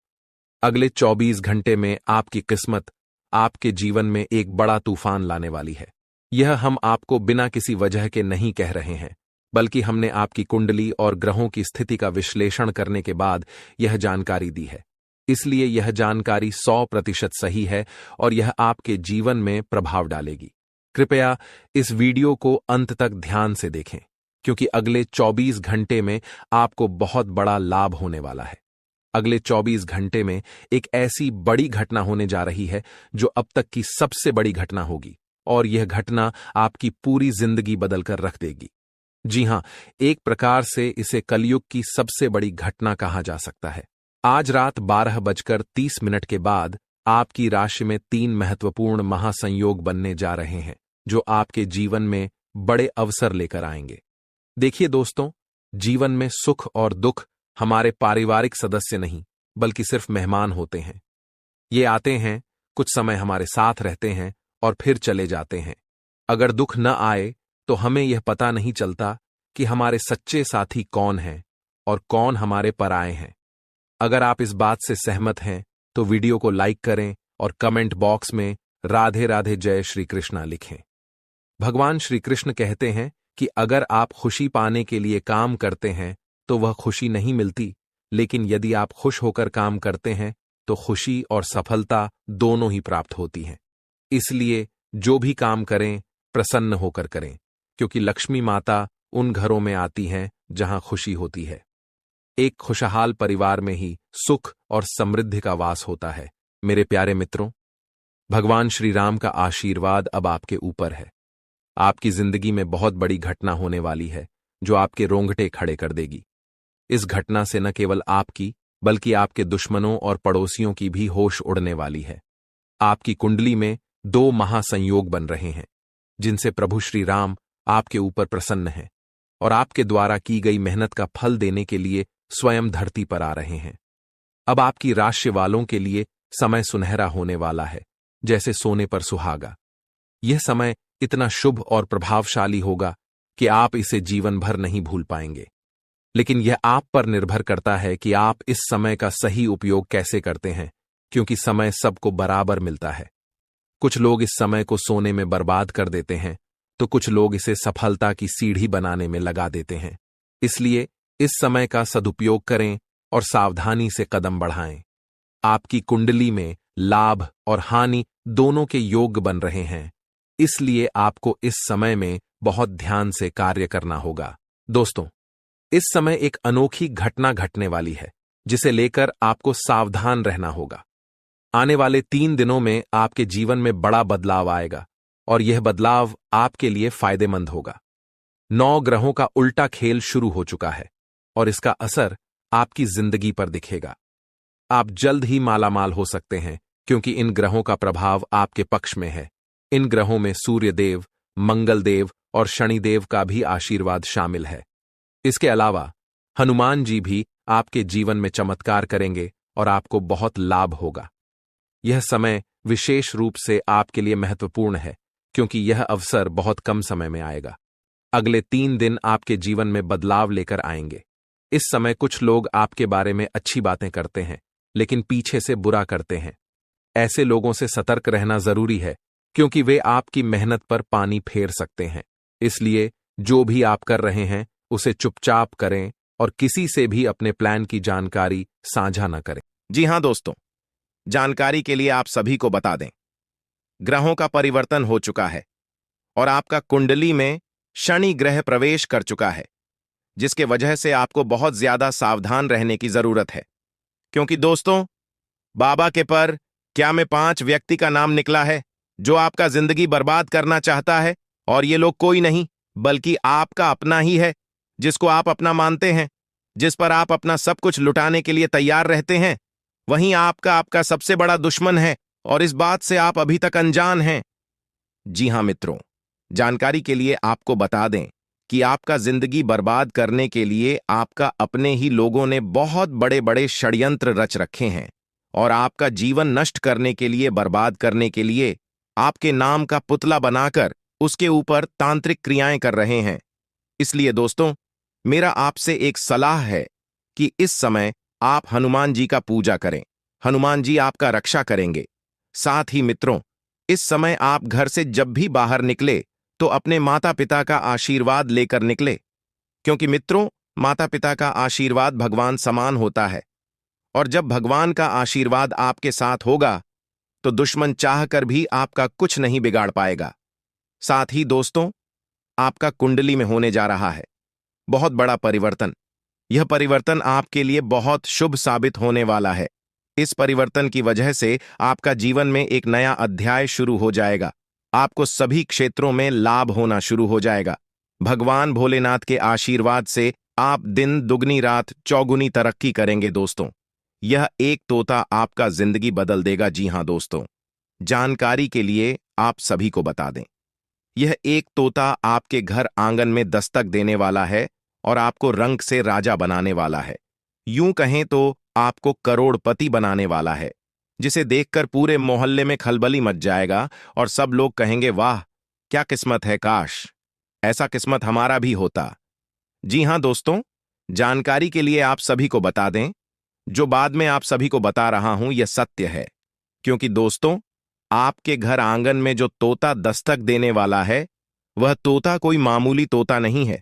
A: अगले 24 घंटे में आपकी किस्मत आपके जीवन में एक बड़ा तूफान लाने वाली है। यह हम आपको बिना किसी वजह के नहीं कह रहे हैं, बल्कि हमने आपकी कुंडली और ग्रहों की स्थिति का विश्लेषण करने के बाद यह जानकारी दी है। इसलिए यह जानकारी 100% सही है, और यह आपके जीवन में प्रभाव डालेगी। कृपया इस वीडियो को अंत तक ध्यान से देखें, क्योंकि अगले 24 घंटे में आपको बहुत बड़ा लाभ होने वाला है। अगले 24 घंटे में एक ऐसी बड़ी घटना होने जा रही है जो अब तक की सबसे बड़ी घटना होगी, और यह घटना आपकी पूरी जिंदगी बदलकर रख देगी। जी हां, एक प्रकार से इसे कलयुग की सबसे बड़ी घटना कहा जा सकता है। आज रात 12:30 के बाद आपकी राशि में 3 महत्वपूर्ण महासंयोग बनने जा रहे हैं, जो आपके जीवन में बड़े अवसर लेकर आएंगे। देखिए दोस्तों, जीवन में सुख और दुख हमारे पारिवारिक सदस्य नहीं, बल्कि सिर्फ मेहमान होते हैं। ये आते हैं, कुछ समय हमारे साथ रहते हैं, और फिर चले जाते हैं। अगर दुख न आए तो हमें यह पता नहीं चलता कि हमारे सच्चे साथी कौन हैं और कौन हमारे पराये हैं। अगर आप इस बात से सहमत हैं तो वीडियो को लाइक करें और कमेंट बॉक्स में राधे राधे जय श्री कृष्णा लिखें। भगवान श्री कृष्ण कहते हैं कि अगर आप खुशी पाने के लिए काम करते हैं तो वह खुशी नहीं मिलती, लेकिन यदि आप खुश होकर काम करते हैं तो खुशी और सफलता दोनों ही प्राप्त होती हैं। इसलिए जो भी काम करें, प्रसन्न होकर करें, क्योंकि लक्ष्मी माता उन घरों में आती हैं जहां खुशी होती है। एक खुशहाल परिवार में ही सुख और समृद्धि का वास होता है। मेरे प्यारे मित्रों, भगवान श्री राम का आशीर्वाद अब आपके ऊपर है। आपकी जिंदगी में बहुत बड़ी घटना होने वाली है, जो आपके रोंगटे खड़े कर देगी। इस घटना से न केवल आपकी बल्कि आपके दुश्मनों और पड़ोसियों की भी होश उड़ने वाली है। आपकी कुंडली में दो महासंयोग बन रहे हैं, जिनसे प्रभु श्री राम आपके ऊपर प्रसन्न हैं और आपके द्वारा की गई मेहनत का फल देने के लिए स्वयं धरती पर आ रहे हैं। अब आपकी राशि वालों के लिए समय सुनहरा होने वाला है, जैसे सोने पर सुहागा। यह समय इतना शुभ और प्रभावशाली होगा कि आप इसे जीवन भर नहीं भूल पाएंगे। लेकिन यह आप पर निर्भर करता है कि आप इस समय का सही उपयोग कैसे करते हैं, क्योंकि समय सबको बराबर मिलता है। कुछ लोग इस समय को सोने में बर्बाद कर देते हैं, तो कुछ लोग इसे सफलता की सीढ़ी बनाने में लगा देते हैं। इसलिए इस समय का सदुपयोग करें और सावधानी से कदम बढ़ाएं। आपकी कुंडली में लाभ और हानि दोनों के योग बन रहे हैं, इसलिए आपको इस समय में बहुत ध्यान से कार्य करना होगा। दोस्तों, इस समय एक अनोखी घटना घटने वाली है, जिसे लेकर आपको सावधान रहना होगा। आने वाले 3 दिनों में आपके जीवन में बड़ा बदलाव आएगा और यह बदलाव आपके लिए फायदेमंद होगा। 9 ग्रहों का उल्टा खेल शुरू हो चुका है और इसका असर आपकी जिंदगी पर दिखेगा। आप जल्द ही मालामाल हो सकते हैं, क्योंकि इन ग्रहों का प्रभाव आपके पक्ष में है। इन ग्रहों में सूर्यदेव, मंगलदेव और शनिदेव का भी आशीर्वाद शामिल है। इसके अलावा हनुमान जी भी आपके जीवन में चमत्कार करेंगे और आपको बहुत लाभ होगा। यह समय विशेष रूप से आपके लिए महत्वपूर्ण है, क्योंकि यह अवसर बहुत कम समय में आएगा। अगले 3 दिन आपके जीवन में बदलाव लेकर आएंगे। इस समय कुछ लोग आपके बारे में अच्छी बातें करते हैं, लेकिन पीछे से बुरा करते हैं। ऐसे लोगों से सतर्क रहना जरूरी है, क्योंकि वे आपकी मेहनत पर पानी फेर सकते हैं। इसलिए जो भी आप कर रहे हैं उसे चुपचाप करें और किसी से भी अपने प्लान की जानकारी साझा न करें।
B: जी हां दोस्तों, जानकारी के लिए आप सभी को बता दें, ग्रहों का परिवर्तन हो चुका है और आपका कुंडली में शनि ग्रह प्रवेश कर चुका है, जिसके वजह से आपको बहुत ज्यादा सावधान रहने की जरूरत है। क्योंकि दोस्तों, बाबा के पर क्या में 5 व्यक्ति का नाम निकला है जो आपका जिंदगी बर्बाद करना चाहता है, और ये लोग कोई नहीं बल्कि आपका अपना ही है, जिसको आप अपना मानते हैं, जिस पर आप अपना सब कुछ लुटाने के लिए तैयार रहते हैं। वहीं आपका सबसे बड़ा दुश्मन है और इस बात से आप अभी तक अनजान हैं। जी हां मित्रों, जानकारी के लिए आपको बता दें कि आपका जिंदगी बर्बाद करने के लिए आपका अपने ही लोगों ने बहुत बड़े बड़े षड्यंत्र रच रखे हैं और आपका जीवन नष्ट करने के लिए, बर्बाद करने के लिए आपके नाम का पुतला बनाकर उसके ऊपर तांत्रिक क्रियाएं कर रहे हैं। इसलिए दोस्तों, मेरा आपसे एक सलाह है कि इस समय आप हनुमान जी का पूजा करें। हनुमान जी आपका रक्षा करेंगे। साथ ही मित्रों, इस समय आप घर से जब भी बाहर निकले तो अपने माता पिता का आशीर्वाद लेकर निकले, क्योंकि मित्रों, माता पिता का आशीर्वाद भगवान समान होता है और जब भगवान का आशीर्वाद आपके साथ होगा तो दुश्मन चाहकर भी आपका कुछ नहीं बिगाड़ पाएगा। साथ ही दोस्तों, आपका कुंडली में होने जा रहा है बहुत बड़ा परिवर्तन। यह परिवर्तन आपके लिए बहुत शुभ साबित होने वाला है। इस परिवर्तन की वजह से आपका जीवन में एक नया अध्याय शुरू हो जाएगा। आपको सभी क्षेत्रों में लाभ होना शुरू हो जाएगा। भगवान भोलेनाथ के आशीर्वाद से आप दिन दुगनी रात चौगुनी तरक्की करेंगे। दोस्तों, यह एक तोता आपका जिंदगी बदल देगा। जी हां दोस्तों, जानकारी के लिए आप सभी को बता दें, यह एक तोता आपके घर आंगन में दस्तक देने वाला है और आपको रंग से राजा बनाने वाला है। यूं कहें तो आपको करोड़पति बनाने वाला है, जिसे देखकर पूरे मोहल्ले में खलबली मच जाएगा और सब लोग कहेंगे, वाह क्या किस्मत है, काश ऐसा किस्मत हमारा भी होता। जी हां दोस्तों, जानकारी के लिए आप सभी को बता दें, जो बाद में आप सभी को बता रहा हूं यह सत्य है, क्योंकि दोस्तों, आपके घर आंगन में जो तोता दस्तक देने वाला है वह तोता कोई मामूली तोता नहीं है।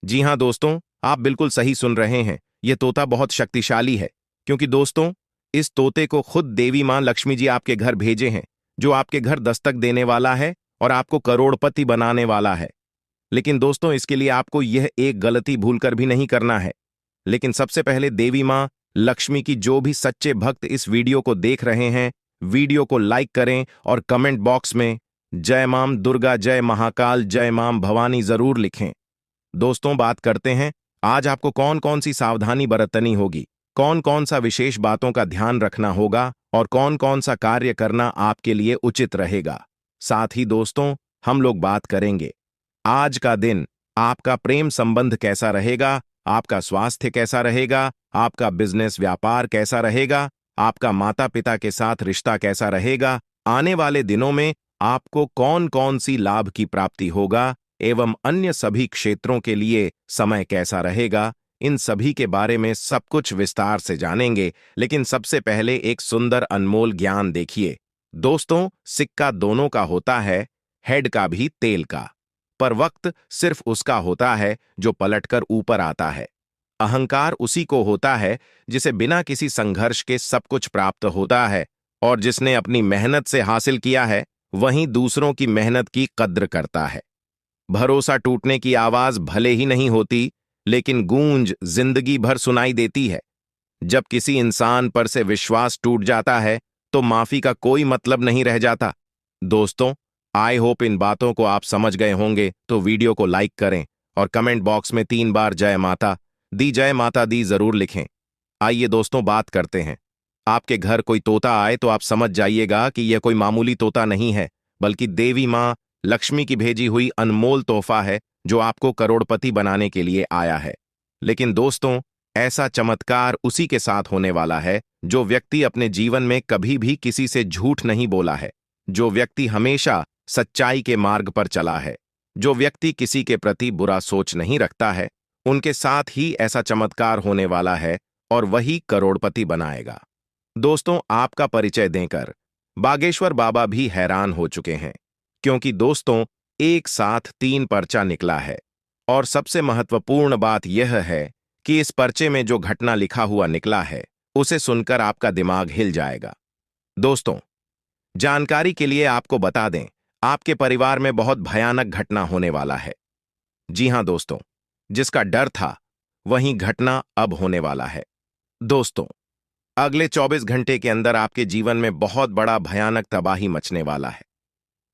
B: जी हां दोस्तों, आप बिल्कुल सही सुन रहे हैं, यह तोता बहुत शक्तिशाली है, क्योंकि दोस्तों, इस तोते को खुद देवी मां लक्ष्मी जी आपके घर भेजे हैं, जो आपके घर दस्तक देने वाला है और आपको करोड़पति बनाने वाला है। लेकिन दोस्तों, इसके लिए आपको यह एक गलती भूलकर भी नहीं करना है। लेकिन सबसे पहले देवी मां लक्ष्मी की जो भी सच्चे भक्त इस वीडियो को देख रहे हैं, वीडियो को लाइक करें और कमेंट बॉक्स में जय मां दुर्गा, जय महाकाल, जय मां भवानी जरूर लिखें। दोस्तों, बात करते हैं आज आपको कौन कौन सी सावधानी बरतनी होगी, कौन कौन सा विशेष बातों का ध्यान रखना होगा और कौन कौन सा कार्य करना आपके लिए उचित रहेगा। साथ ही दोस्तों, हम लोग बात करेंगे आज का दिन आपका प्रेम संबंध कैसा रहेगा, आपका स्वास्थ्य कैसा रहेगा, आपका बिजनेस व्यापार कैसा रहेगा, आपका माता पिता के साथ रिश्ता कैसा रहेगा, आने वाले दिनों में आपको कौन कौन सी लाभ की प्राप्ति होगा एवं अन्य सभी क्षेत्रों के लिए समय कैसा रहेगा। इन सभी के बारे में सब कुछ विस्तार से जानेंगे, लेकिन सबसे पहले एक सुंदर अनमोल ज्ञान देखिए। दोस्तों, सिक्का दोनों का होता है, हेड का भी तेल का, पर वक्त सिर्फ उसका होता है जो पलटकर ऊपर आता है। अहंकार उसी को होता है जिसे बिना किसी संघर्ष के सब कुछ प्राप्त होता है, और जिसने अपनी मेहनत से हासिल किया है वहीं दूसरों की मेहनत की कद्र करता है। भरोसा टूटने की आवाज भले ही नहीं होती, लेकिन गूंज जिंदगी भर सुनाई देती है। जब किसी इंसान पर से विश्वास टूट जाता है तो माफी का कोई मतलब नहीं रह जाता। दोस्तों, आई होप इन बातों को आप समझ गए होंगे, तो वीडियो को लाइक करें और कमेंट बॉक्स में 3 बार जय माता दी जरूर लिखें। आइए दोस्तों, बात करते हैं। आपके घर कोई तोता आए तो आप समझ जाइएगा कि यह कोई मामूली तोता नहीं है, बल्कि देवी मां लक्ष्मी की भेजी हुई अनमोल तोहफा है जो आपको करोड़पति बनाने के लिए आया है। लेकिन दोस्तों, ऐसा चमत्कार उसी के साथ होने वाला है जो व्यक्ति अपने जीवन में कभी भी किसी से झूठ नहीं बोला है, जो व्यक्ति हमेशा सच्चाई के मार्ग पर चला है, जो व्यक्ति किसी के प्रति बुरा सोच नहीं रखता है, उनके साथ ही ऐसा चमत्कार होने वाला है और वही करोड़पति बनाएगा। दोस्तों, आपका परिचय देकर बागेश्वर बाबा भी हैरान हो चुके हैं, क्योंकि दोस्तों, एक साथ 3 पर्चा निकला है। और सबसे महत्वपूर्ण बात यह है कि इस पर्चे में जो घटना लिखा हुआ निकला है उसे सुनकर आपका दिमाग हिल जाएगा। दोस्तों, जानकारी के लिए आपको बता दें, आपके परिवार में बहुत भयानक घटना होने वाला है। जी हां दोस्तों, जिसका डर था वही घटना अब होने वाला है। दोस्तों, अगले 24 घंटे के अंदर आपके जीवन में बहुत बड़ा भयानक तबाही मचने वाला है।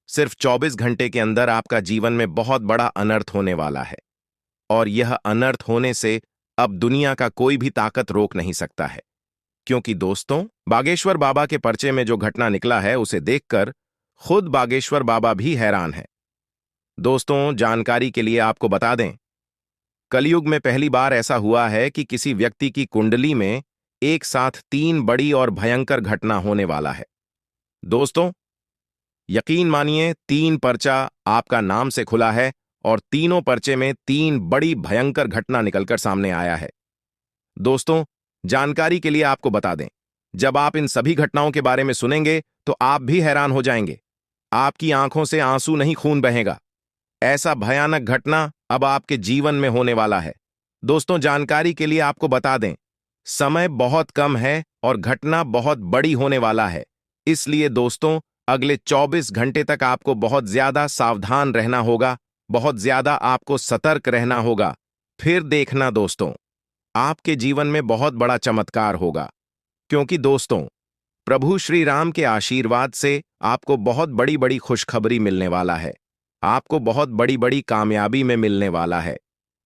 B: सिर्फ 24 घंटे के अंदर आपका जीवन में बहुत बड़ा अनर्थ होने वाला है, और यह अनर्थ होने से अब दुनिया का कोई भी ताकत रोक नहीं सकता है। क्योंकि दोस्तों, बागेश्वर बाबा के पर्चे में जो घटना निकला है उसे देखकर खुद बागेश्वर बाबा भी हैरान है। दोस्तों, जानकारी के लिए आपको बता दें, कलयुग में पहली बार ऐसा हुआ है कि किसी व्यक्ति की कुंडली में एक साथ 3 बड़ी और भयंकर घटना होने वाला है। दोस्तों, यकीन मानिए, 3 पर्चा आपका नाम से खुला है और तीनों पर्चे में 3 बड़ी भयंकर घटना निकलकर सामने आया है। दोस्तों, जानकारी के लिए आपको बता दें, जब आप इन सभी घटनाओं के बारे में सुनेंगे तो आप भी हैरान हो जाएंगे। आपकी आंखों से आंसू नहीं, खून बहेगा। ऐसा भयानक घटना अब आपके जीवन में होने वाला है। दोस्तों, जानकारी के लिए आपको बता दें, समय बहुत कम है और घटना बहुत बड़ी होने वाला है। इसलिए दोस्तों, अगले 24 घंटे तक आपको बहुत ज्यादा सावधान रहना होगा, बहुत ज्यादा आपको सतर्क रहना होगा। फिर देखना दोस्तों, आपके जीवन में बहुत बड़ा चमत्कार होगा, क्योंकि दोस्तों, प्रभु श्री राम के आशीर्वाद से आपको बहुत बड़ी बड़ी खुशखबरी मिलने वाला है। आपको बहुत बड़ी बड़ी कामयाबी में मिलने वाला है,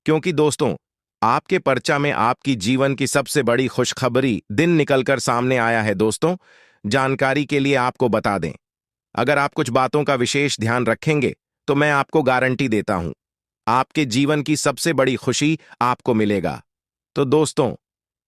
B: क्योंकि दोस्तों, आपके पर्चा में आपकी जीवन की सबसे बड़ी खुशखबरी दिन निकलकर सामने आया है। दोस्तों, जानकारी के लिए आपको बता दें, अगर आप कुछ बातों का विशेष ध्यान रखेंगे तो मैं आपको गारंटी देता हूं, आपके जीवन की सबसे बड़ी खुशी आपको मिलेगा। तो दोस्तों,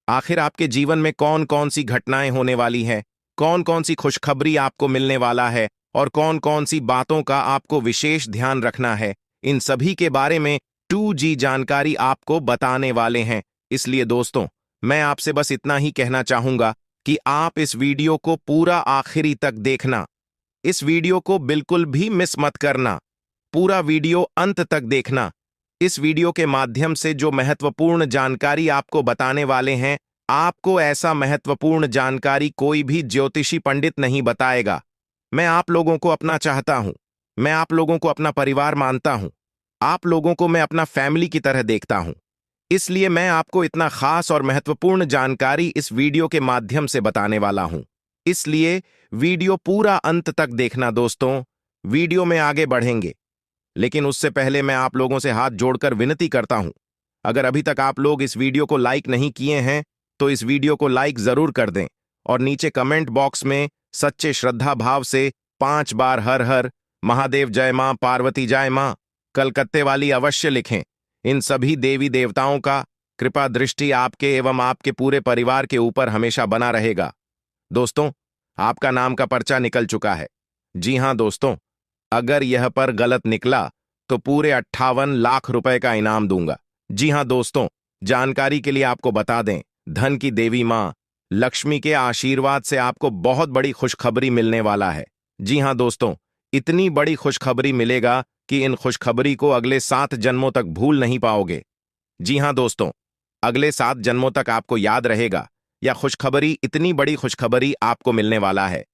B: आखिर आपके जीवन में कौन कौन सी घटनाएं होने वाली हैं, कौन कौन सी खुशखबरी आपको मिलने वाला है और कौन कौन सी बातों का आपको विशेष ध्यान रखना है, इन सभी के बारे में 2G जानकारी आपको बताने वाले हैं। इसलिए दोस्तों, मैं आपसे बस इतना ही कहना चाहूंगा कि आप इस वीडियो को पूरा आखिरी तक देखना। इस वीडियो को बिल्कुल भी मिस मत करना, पूरा वीडियो अंत तक देखना। इस वीडियो के माध्यम से जो महत्वपूर्ण जानकारी आपको बताने वाले हैं, आपको ऐसा महत्वपूर्ण जानकारी कोई भी ज्योतिषी पंडित नहीं बताएगा। मैं आप लोगों को अपना चाहता हूं, मैं आप लोगों को अपना परिवार मानता हूं, आप लोगों को मैं अपना फैमिली की तरह देखता हूं। इसलिए मैं आपको इतना खास और महत्वपूर्ण जानकारी इस वीडियो के माध्यम से बताने वाला हूं। इसलिए वीडियो पूरा अंत तक देखना दोस्तों। वीडियो में आगे बढ़ेंगे, लेकिन उससे पहले मैं आप लोगों से हाथ जोड़कर विनती करता हूं, अगर अभी तक आप लोग इस वीडियो को लाइक नहीं किए हैं तो इस वीडियो को लाइक जरूर कर दें और नीचे कमेंट बॉक्स में सच्चे श्रद्धा भाव से 5 बार हर हर महादेव जय मां पार्वती जय मां कलकत्ते वाली अवश्य लिखें। इन सभी देवी देवताओं का कृपा दृष्टि आपके एवं आपके पूरे परिवार के ऊपर हमेशा बना रहेगा। दोस्तों, आपका नाम का पर्चा निकल चुका है। जी हां दोस्तों, अगर यह पर गलत निकला तो पूरे 58 लाख रुपए का इनाम दूंगा। जी हां दोस्तों, जानकारी के लिए आपको बता दें, धन की देवी मां लक्ष्मी के आशीर्वाद से आपको बहुत बड़ी खुशखबरी मिलने वाला है। जी हां दोस्तों, इतनी बड़ी खुशखबरी मिलेगा कि इन खुशखबरी को अगले 7 जन्मों तक भूल नहीं पाओगे। जी हां दोस्तों, अगले 7 जन्मों तक आपको याद रहेगा या खुशखबरी, इतनी बड़ी खुशखबरी आपको मिलने वाला है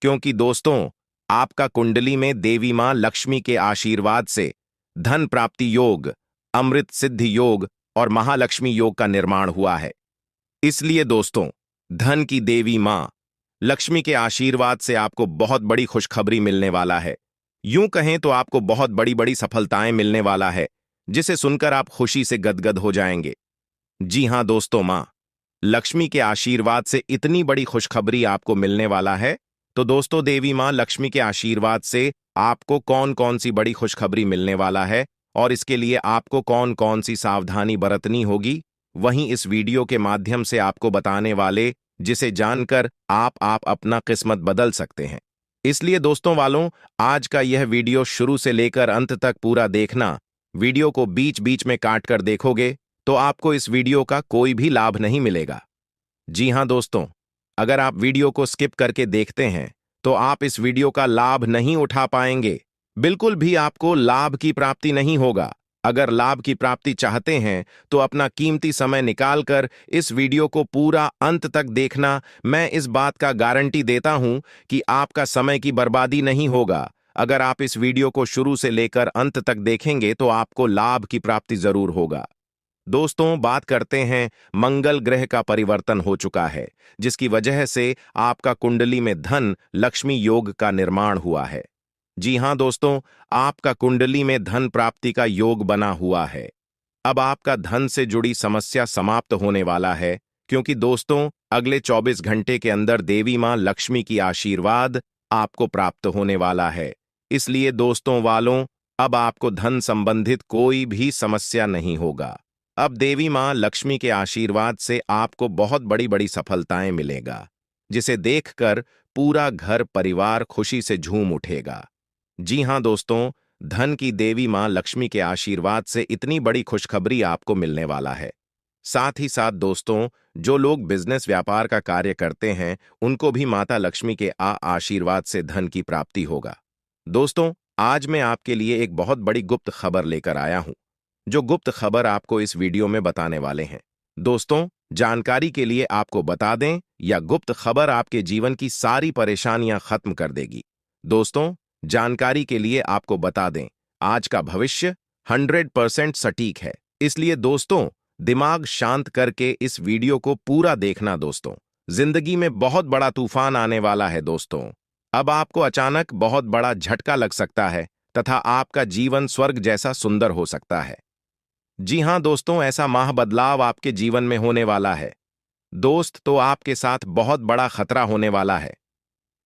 B: क्योंकि दोस्तों, आपका कुंडली में देवी मां लक्ष्मी के आशीर्वाद से धन प्राप्ति योग, अमृत सिद्धि योग और महालक्ष्मी योग का निर्माण हुआ है। इसलिए दोस्तों, धन की देवी मां लक्ष्मी के आशीर्वाद से आपको बहुत बड़ी खुशखबरी मिलने वाला है। यूं कहें तो आपको बहुत बड़ी बड़ी सफलताएं मिलने वाला है, जिसे सुनकर आप खुशी से गदगद हो जाएंगे। जी हां दोस्तों, मां लक्ष्मी के आशीर्वाद से इतनी बड़ी खुशखबरी आपको मिलने वाला है। तो दोस्तों, देवी मां लक्ष्मी के आशीर्वाद से आपको कौन कौन सी बड़ी खुशखबरी मिलने वाला है और इसके लिए आपको कौन कौन सी सावधानी बरतनी होगी, वहीं इस वीडियो के माध्यम से आपको बताने वाले, जिसे जानकर आप अपना किस्मत बदल सकते हैं। इसलिए दोस्तों वालों, आज का यह वीडियो शुरू से लेकर अंत तक पूरा देखना। वीडियो को बीच बीच में काट कर देखोगे तो आपको इस वीडियो का कोई भी लाभ नहीं मिलेगा। जी हां दोस्तों, अगर आप वीडियो को स्किप करके देखते हैं तो आप इस वीडियो का लाभ नहीं उठा पाएंगे। बिल्कुल भी आपको लाभ की प्राप्ति नहीं होगा। अगर लाभ की प्राप्ति चाहते हैं तो अपना कीमती समय निकालकर इस वीडियो को पूरा अंत तक देखना। मैं इस बात का गारंटी देता हूं कि आपका समय की बर्बादी नहीं होगा। अगर आप इस वीडियो को शुरू से लेकर अंत तक देखेंगे तो आपको लाभ की प्राप्ति जरूर होगा। दोस्तों, बात करते हैं, मंगल ग्रह का परिवर्तन हो चुका है, जिसकी वजह से आपका कुंडली में धन लक्ष्मी योग का निर्माण हुआ है। जी हां दोस्तों, आपका कुंडली में धन प्राप्ति का योग बना हुआ है। अब आपका धन से जुड़ी समस्या समाप्त होने वाला है क्योंकि दोस्तों, अगले 24 घंटे के अंदर देवी मां लक्ष्मी की आशीर्वाद आपको प्राप्त होने वाला है। इसलिए दोस्तों वालों, अब आपको धन संबंधित कोई भी समस्या नहीं होगा। अब देवी मां लक्ष्मी के आशीर्वाद से आपको बहुत बड़ी बड़ी सफलताएं मिलेगा, जिसे देखकर पूरा घर परिवार खुशी से झूम उठेगा। जी हां दोस्तों, धन की देवी मां लक्ष्मी के आशीर्वाद से इतनी बड़ी खुशखबरी आपको मिलने वाला है। साथ ही साथ दोस्तों, जो लोग बिजनेस व्यापार का कार्य करते हैं उनको भी माता लक्ष्मी के आशीर्वाद से धन की प्राप्ति होगा। दोस्तों, आज मैं आपके लिए एक बहुत बड़ी गुप्त खबर लेकर आया हूं, जो गुप्त खबर आपको इस वीडियो में बताने वाले हैं। दोस्तों, जानकारी के लिए आपको बता दें, यह गुप्त खबर आपके जीवन की सारी परेशानियां खत्म कर देगी। दोस्तों, जानकारी के लिए आपको बता दें, आज का भविष्य 100% सटीक है। इसलिए दोस्तों, दिमाग शांत करके इस वीडियो को पूरा देखना। दोस्तों, जिंदगी में बहुत बड़ा तूफान आने वाला है। दोस्तों, अब आपको अचानक बहुत बड़ा झटका लग सकता है तथा आपका जीवन स्वर्ग जैसा सुंदर हो सकता है। जी हां दोस्तों, ऐसा महाबदलाव आपके जीवन में होने वाला है। दोस्त, तो आपके साथ बहुत बड़ा खतरा होने वाला है।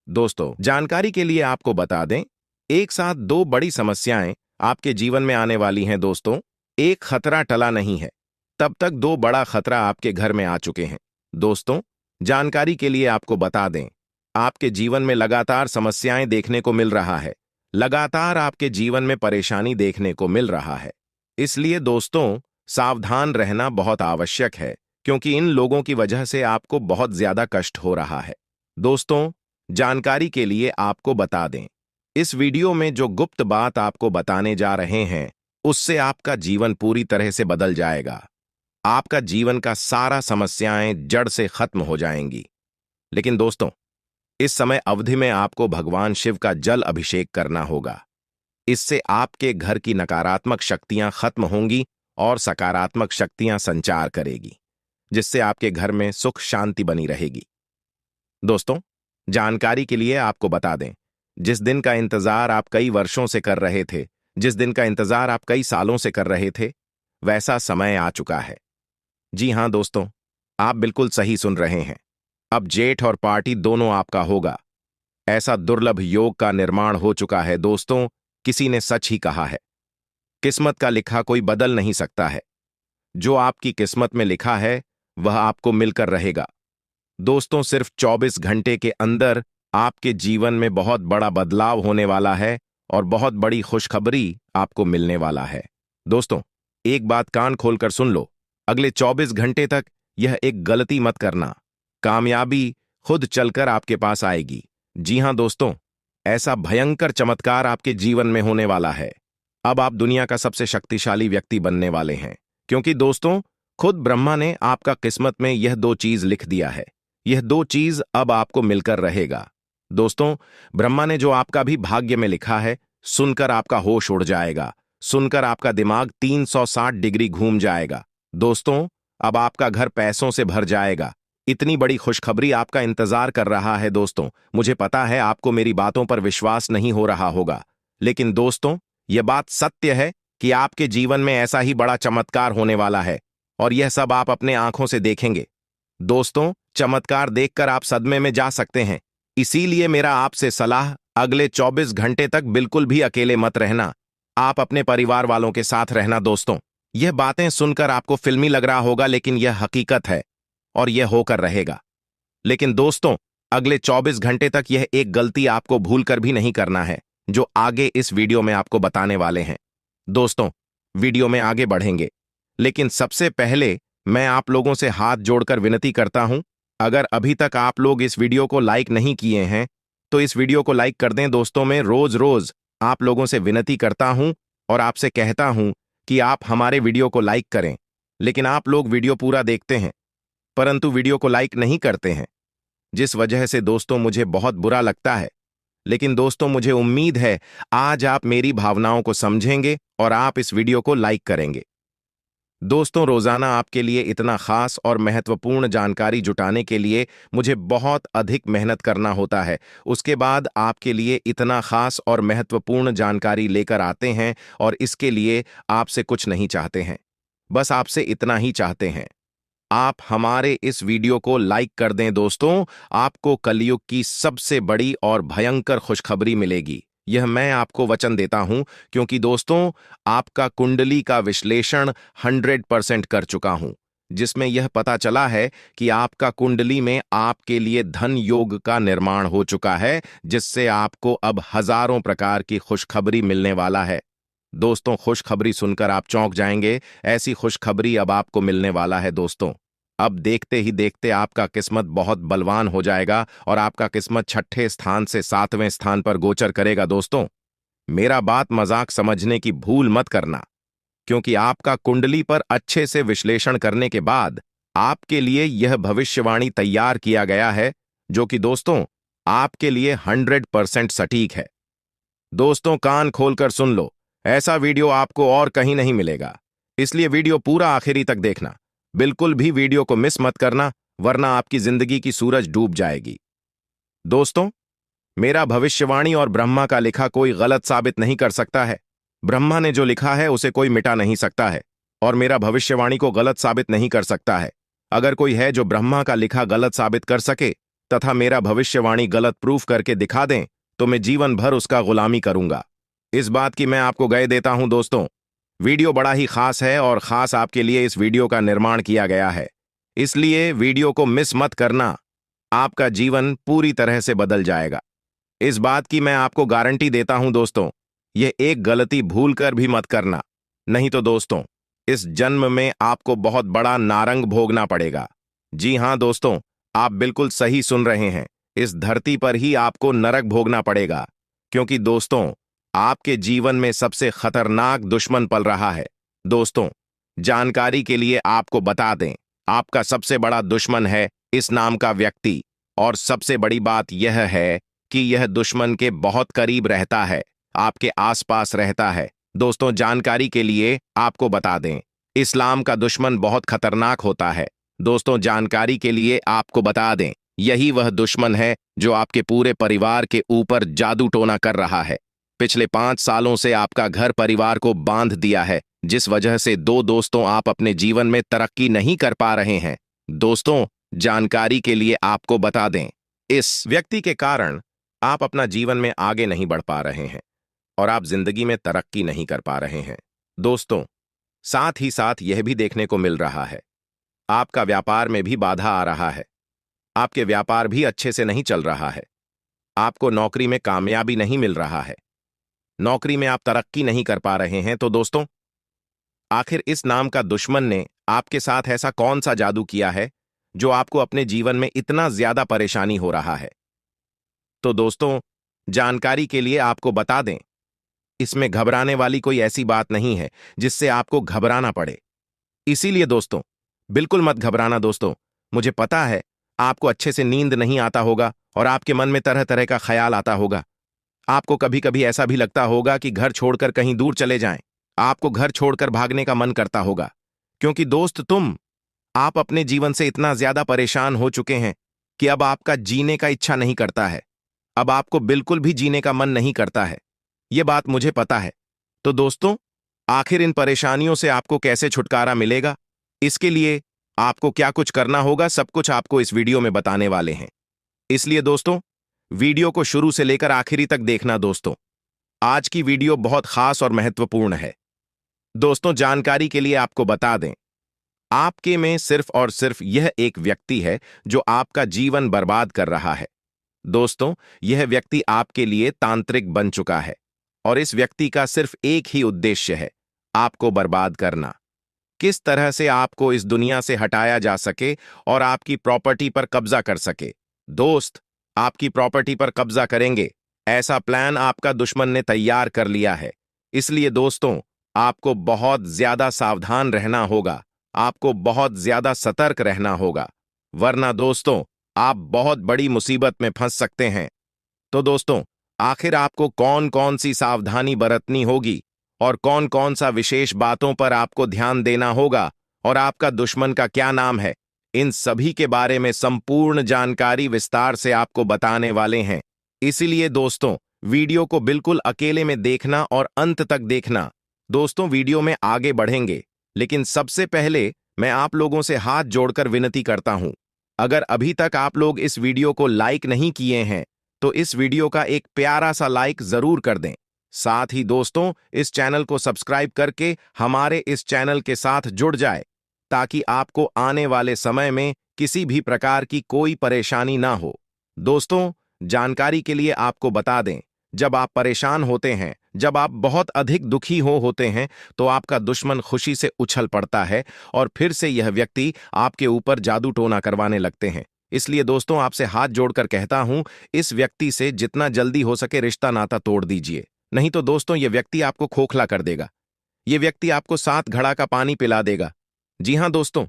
B: दोस्तों, जानकारी के लिए आपको बता दें, एक साथ 2 बड़ी समस्याएं आपके जीवन में आने वाली हैं। दोस्तों, एक खतरा टला नहीं है, तब तक 2 बड़ा खतरा आपके घर में आ चुके हैं। दोस्तों, जानकारी के लिए आपको बता दें, आपके जीवन में लगातार समस्याएं देखने को मिल रहा है। लगातार आपके जीवन में परेशानी देखने को मिल रहा है। इसलिए दोस्तों, सावधान रहना बहुत आवश्यक है क्योंकि इन लोगों की वजह से आपको बहुत ज्यादा कष्ट हो रहा है। दोस्तों, जानकारी के लिए आपको बता दें, इस वीडियो में जो गुप्त बात आपको बताने जा रहे हैं उससे आपका जीवन पूरी तरह से बदल जाएगा। आपका जीवन का सारा समस्याएं जड़ से खत्म हो जाएंगी। लेकिन दोस्तों, इस समय अवधि में आपको भगवान शिव का जल अभिषेक करना होगा। इससे आपके घर की नकारात्मक शक्तियां खत्म होंगी और सकारात्मक शक्तियां संचार करेगी, जिससे आपके घर में सुख शांति बनी रहेगी। दोस्तों, जानकारी के लिए आपको बता दें, जिस दिन का इंतजार आप कई वर्षों से कर रहे थे, जिस दिन का इंतजार आप कई सालों से कर रहे थे, वैसा समय आ चुका है। जी हां दोस्तों, आप बिल्कुल सही सुन रहे हैं। अब जेठ और पार्टी दोनों आपका होगा। ऐसा दुर्लभ योग का निर्माण हो चुका है दोस्तों, किसी ने सच ही कहा है। किस्मत का लिखा कोई बदल नहीं सकता है। जो आपकी किस्मत में लिखा है वह आपको मिलकर रहेगा। दोस्तों, सिर्फ 24 घंटे के अंदर आपके जीवन में बहुत बड़ा बदलाव होने वाला है और बहुत बड़ी खुशखबरी आपको मिलने वाला है। दोस्तों, एक बात कान खोलकर सुन लो। अगले 24 घंटे तक यह एक गलती मत करना। कामयाबी खुद चलकर आपके पास आएगी। जी हां दोस्तों, ऐसा भयंकर चमत्कार आपके जीवन में होने वाला है। अब आप दुनिया का सबसे शक्तिशाली व्यक्ति बनने वाले हैं, क्योंकि दोस्तों, खुद ब्रह्मा ने आपका किस्मत में यह दो चीज लिख दिया है। यह दो चीज अब आपको मिलकर रहेगा। दोस्तों, ब्रह्मा ने जो आपका भी भाग्य में लिखा है, सुनकर आपका होश उड़ जाएगा। सुनकर आपका दिमाग 360 डिग्री घूम जाएगा। दोस्तों, अब आपका घर पैसों से भर जाएगा। इतनी बड़ी खुशखबरी आपका इंतजार कर रहा है। दोस्तों, मुझे पता है आपको मेरी बातों पर विश्वास नहीं हो रहा होगा, लेकिन दोस्तों, यह बात सत्य है कि आपके जीवन में ऐसा ही बड़ा चमत्कार होने वाला है और यह सब आप अपने आंखों से देखेंगे। दोस्तों, चमत्कार देखकर आप सदमे में जा सकते हैं। इसीलिए मेरा आपसे सलाह, अगले 24 घंटे तक बिल्कुल भी अकेले मत रहना। आप अपने परिवार वालों के साथ रहना। दोस्तों, यह बातें सुनकर आपको फिल्मी लग रहा होगा, लेकिन यह हकीकत है और यह होकर रहेगा। लेकिन दोस्तों, अगले 24 घंटे तक यह एक गलती आपको भूलकर भी नहीं करना है, जो आगे इस वीडियो में आपको बताने वाले हैं। दोस्तों, वीडियो में आगे बढ़ेंगे, लेकिन सबसे पहले मैं आप लोगों से हाथ जोड़कर विनती करता हूं, अगर अभी तक आप लोग इस वीडियो को लाइक नहीं किए हैं, तो इस वीडियो को लाइक कर दें। दोस्तों, मैं रोज रोज आप लोगों से विनती करता हूं और आपसे कहता हूं कि आप हमारे वीडियो को लाइक करें, लेकिन आप लोग वीडियो पूरा देखते हैं, परंतु वीडियो को लाइक नहीं करते हैं, जिस वजह से दोस्तों मुझे बहुत बुरा लगता है। लेकिन दोस्तों, मुझे उम्मीद है आज आप मेरी भावनाओं को समझेंगे और आप इस वीडियो को लाइक करेंगे। दोस्तों, रोजाना आपके लिए इतना खास और महत्वपूर्ण जानकारी जुटाने के लिए मुझे बहुत अधिक मेहनत करना होता है। उसके बाद आपके लिए इतना खास और महत्वपूर्ण जानकारी लेकर आते हैं और इसके लिए आपसे कुछ नहीं चाहते हैं, बस आपसे इतना ही चाहते हैं, आप हमारे इस वीडियो को लाइक कर दें। दोस्तों, आपको कलयुग की सबसे बड़ी और भयंकर खुशखबरी मिलेगी, यह मैं आपको वचन देता हूं, क्योंकि दोस्तों, आपका कुंडली का विश्लेषण 100% कर चुका हूं, जिसमें यह पता चला है कि आपका कुंडली में आपके लिए धन योग का निर्माण हो चुका है, जिससे आपको अब हजारों प्रकार की खुशखबरी मिलने वाला है। दोस्तों, खुशखबरी सुनकर आप चौंक जाएंगे। ऐसी खुशखबरी अब आपको मिलने वाला है। दोस्तों, अब देखते ही देखते आपका किस्मत बहुत बलवान हो जाएगा और आपका किस्मत 6ठे स्थान से 7वें स्थान पर गोचर करेगा। दोस्तों, मेरा बात मजाक समझने की भूल मत करना, क्योंकि आपका कुंडली पर अच्छे से विश्लेषण करने के बाद आपके लिए यह भविष्यवाणी तैयार किया गया है, जो कि दोस्तों आपके लिए 100% सटीक है। दोस्तों, कान खोलकर सुन लो, ऐसा वीडियो आपको और कहीं नहीं मिलेगा, इसलिए वीडियो पूरा आखिरी तक देखना। बिल्कुल भी वीडियो को मिस मत करना, वरना आपकी जिंदगी की सूरज डूब जाएगी। दोस्तों, मेरा भविष्यवाणी और ब्रह्मा का लिखा कोई गलत साबित नहीं कर सकता है। ब्रह्मा ने जो लिखा है उसे कोई मिटा नहीं सकता है, और मेरा भविष्यवाणी को गलत साबित नहीं कर सकता है। अगर कोई है जो ब्रह्मा का लिखा गलत साबित कर सके तथा मेरा भविष्यवाणी गलत प्रूफ करके दिखा दें, तो मैं जीवन भर उसका गुलामी करूंगा। इस बात की मैं आपको गवाही देता हूं। दोस्तों, वीडियो बड़ा ही खास है और खास आपके लिए इस वीडियो का निर्माण किया गया है, इसलिए वीडियो को मिस मत करना। आपका जीवन पूरी तरह से बदल जाएगा, इस बात की मैं आपको गारंटी देता हूं। दोस्तों, यह एक गलती भूल कर भी मत करना, नहीं तो दोस्तों इस जन्म में आपको बहुत बड़ा नारंग भोगना पड़ेगा। जी हां दोस्तों, आप बिल्कुल सही सुन रहे हैं, इस धरती पर ही आपको नरक भोगना पड़ेगा, क्योंकि दोस्तों आपके जीवन में सबसे खतरनाक दुश्मन पल रहा है। दोस्तों, जानकारी के लिए आपको बता दें, आपका सबसे बड़ा दुश्मन है इस नाम का व्यक्ति, और सबसे बड़ी बात यह है कि यह दुश्मन के बहुत करीब रहता है, आपके आसपास रहता है। दोस्तों, जानकारी के लिए आपको बता दें, इस्लाम का दुश्मन बहुत खतरनाक होता है। दोस्तों, जानकारी के लिए आपको बता दें, यही वह दुश्मन है जो आपके पूरे परिवार के ऊपर जादू टोना कर रहा है। पिछले 5 सालों से आपका घर परिवार को बांध दिया है, जिस वजह से दोस्तों आप अपने जीवन में तरक्की नहीं कर पा रहे हैं। दोस्तों, जानकारी के लिए आपको बता दें, इस व्यक्ति के कारण आप अपना जीवन में आगे नहीं बढ़ पा रहे हैं और आप जिंदगी में तरक्की नहीं कर पा रहे हैं। दोस्तों, साथ ही साथ यह भी देखने को मिल रहा है, आपका व्यापार में भी बाधा आ रहा है। आपके व्यापार भी अच्छे से नहीं चल रहा है। आपको नौकरी में कामयाबी नहीं मिल रहा है। नौकरी में आप तरक्की नहीं कर पा रहे हैं। तो दोस्तों, आखिर इस नाम का दुश्मन ने आपके साथ ऐसा कौन सा जादू किया है जो आपको अपने जीवन में इतना ज्यादा परेशानी हो रहा है? तो दोस्तों, जानकारी के लिए आपको बता दें, इसमें घबराने वाली कोई ऐसी बात नहीं है जिससे आपको घबराना पड़े। इसीलिए दोस्तों, बिल्कुल मत घबराना। दोस्तों, मुझे पता है आपको अच्छे से नींद नहीं आता होगा और आपके मन में तरह तरह का ख्याल आता होगा। आपको कभी कभी ऐसा भी लगता होगा कि घर छोड़कर कहीं दूर चले जाएं। आपको घर छोड़कर भागने का मन करता होगा, क्योंकि दोस्त आप अपने जीवन से इतना ज्यादा परेशान हो चुके हैं कि अब आपका जीने का इच्छा नहीं करता है। अब आपको बिल्कुल भी जीने का मन नहीं करता है। यह बात मुझे पता है। तो दोस्तों, आखिर इन परेशानियों से आपको कैसे छुटकारा मिलेगा, इसके लिए आपको क्या कुछ करना होगा, सब कुछ आपको इस वीडियो में बताने वाले हैं। इसलिए दोस्तों, वीडियो को शुरू से लेकर आखिरी तक देखना। दोस्तों, आज की वीडियो बहुत खास और महत्वपूर्ण है। दोस्तों, जानकारी के लिए आपको बता दें, आपके में सिर्फ और सिर्फ यह एक व्यक्ति है जो आपका जीवन बर्बाद कर रहा है। दोस्तों, यह व्यक्ति आपके लिए तांत्रिक बन चुका है और इस व्यक्ति का सिर्फ एक ही उद्देश्य है, आपको बर्बाद करना। किस तरह से आपको इस दुनिया से हटाया जा सके और आपकी प्रॉपर्टी पर कब्जा कर सके। दोस्त, आपकी प्रॉपर्टी पर कब्जा करेंगे, ऐसा प्लान आपका दुश्मन ने तैयार कर लिया है। इसलिए दोस्तों, आपको बहुत ज्यादा सावधान रहना होगा, आपको बहुत ज्यादा सतर्क रहना होगा, वरना दोस्तों आप बहुत बड़ी मुसीबत में फंस सकते हैं। तो दोस्तों, आखिर आपको कौन कौन सी सावधानी बरतनी होगी और कौन कौन सा विशेष बातों पर आपको ध्यान देना होगा और आपका दुश्मन का क्या नाम है, इन सभी के बारे में संपूर्ण जानकारी विस्तार से आपको बताने वाले हैं। इसीलिए दोस्तों, वीडियो को बिल्कुल अकेले में देखना और अंत तक देखना। दोस्तों, वीडियो में आगे बढ़ेंगे, लेकिन सबसे पहले मैं आप लोगों से हाथ जोड़कर विनती करता हूं, अगर अभी तक आप लोग इस वीडियो को लाइक नहीं किए हैं तो इस वीडियो का एक प्यारा सा लाइक जरूर कर दें। साथ ही दोस्तों, इस चैनल को सब्सक्राइब करके हमारे इस चैनल के साथ जुड़ जाए, ताकि आपको आने वाले समय में किसी भी प्रकार की कोई परेशानी ना हो। दोस्तों, जानकारी के लिए आपको बता दें, जब आप परेशान होते हैं, जब आप बहुत अधिक दुखी होते हैं, तो आपका दुश्मन खुशी से उछल पड़ता है और फिर से यह व्यक्ति आपके ऊपर जादू टोना करवाने लगते हैं। इसलिए दोस्तों, आपसे हाथ जोड़कर कहता हूं, इस व्यक्ति से जितना जल्दी हो सके रिश्ता नाता तोड़ दीजिए। नहीं तो दोस्तों, यह व्यक्ति आपको खोखला कर देगा। यह व्यक्ति आपको 7 घड़ा का पानी पिला देगा। जी हां दोस्तों,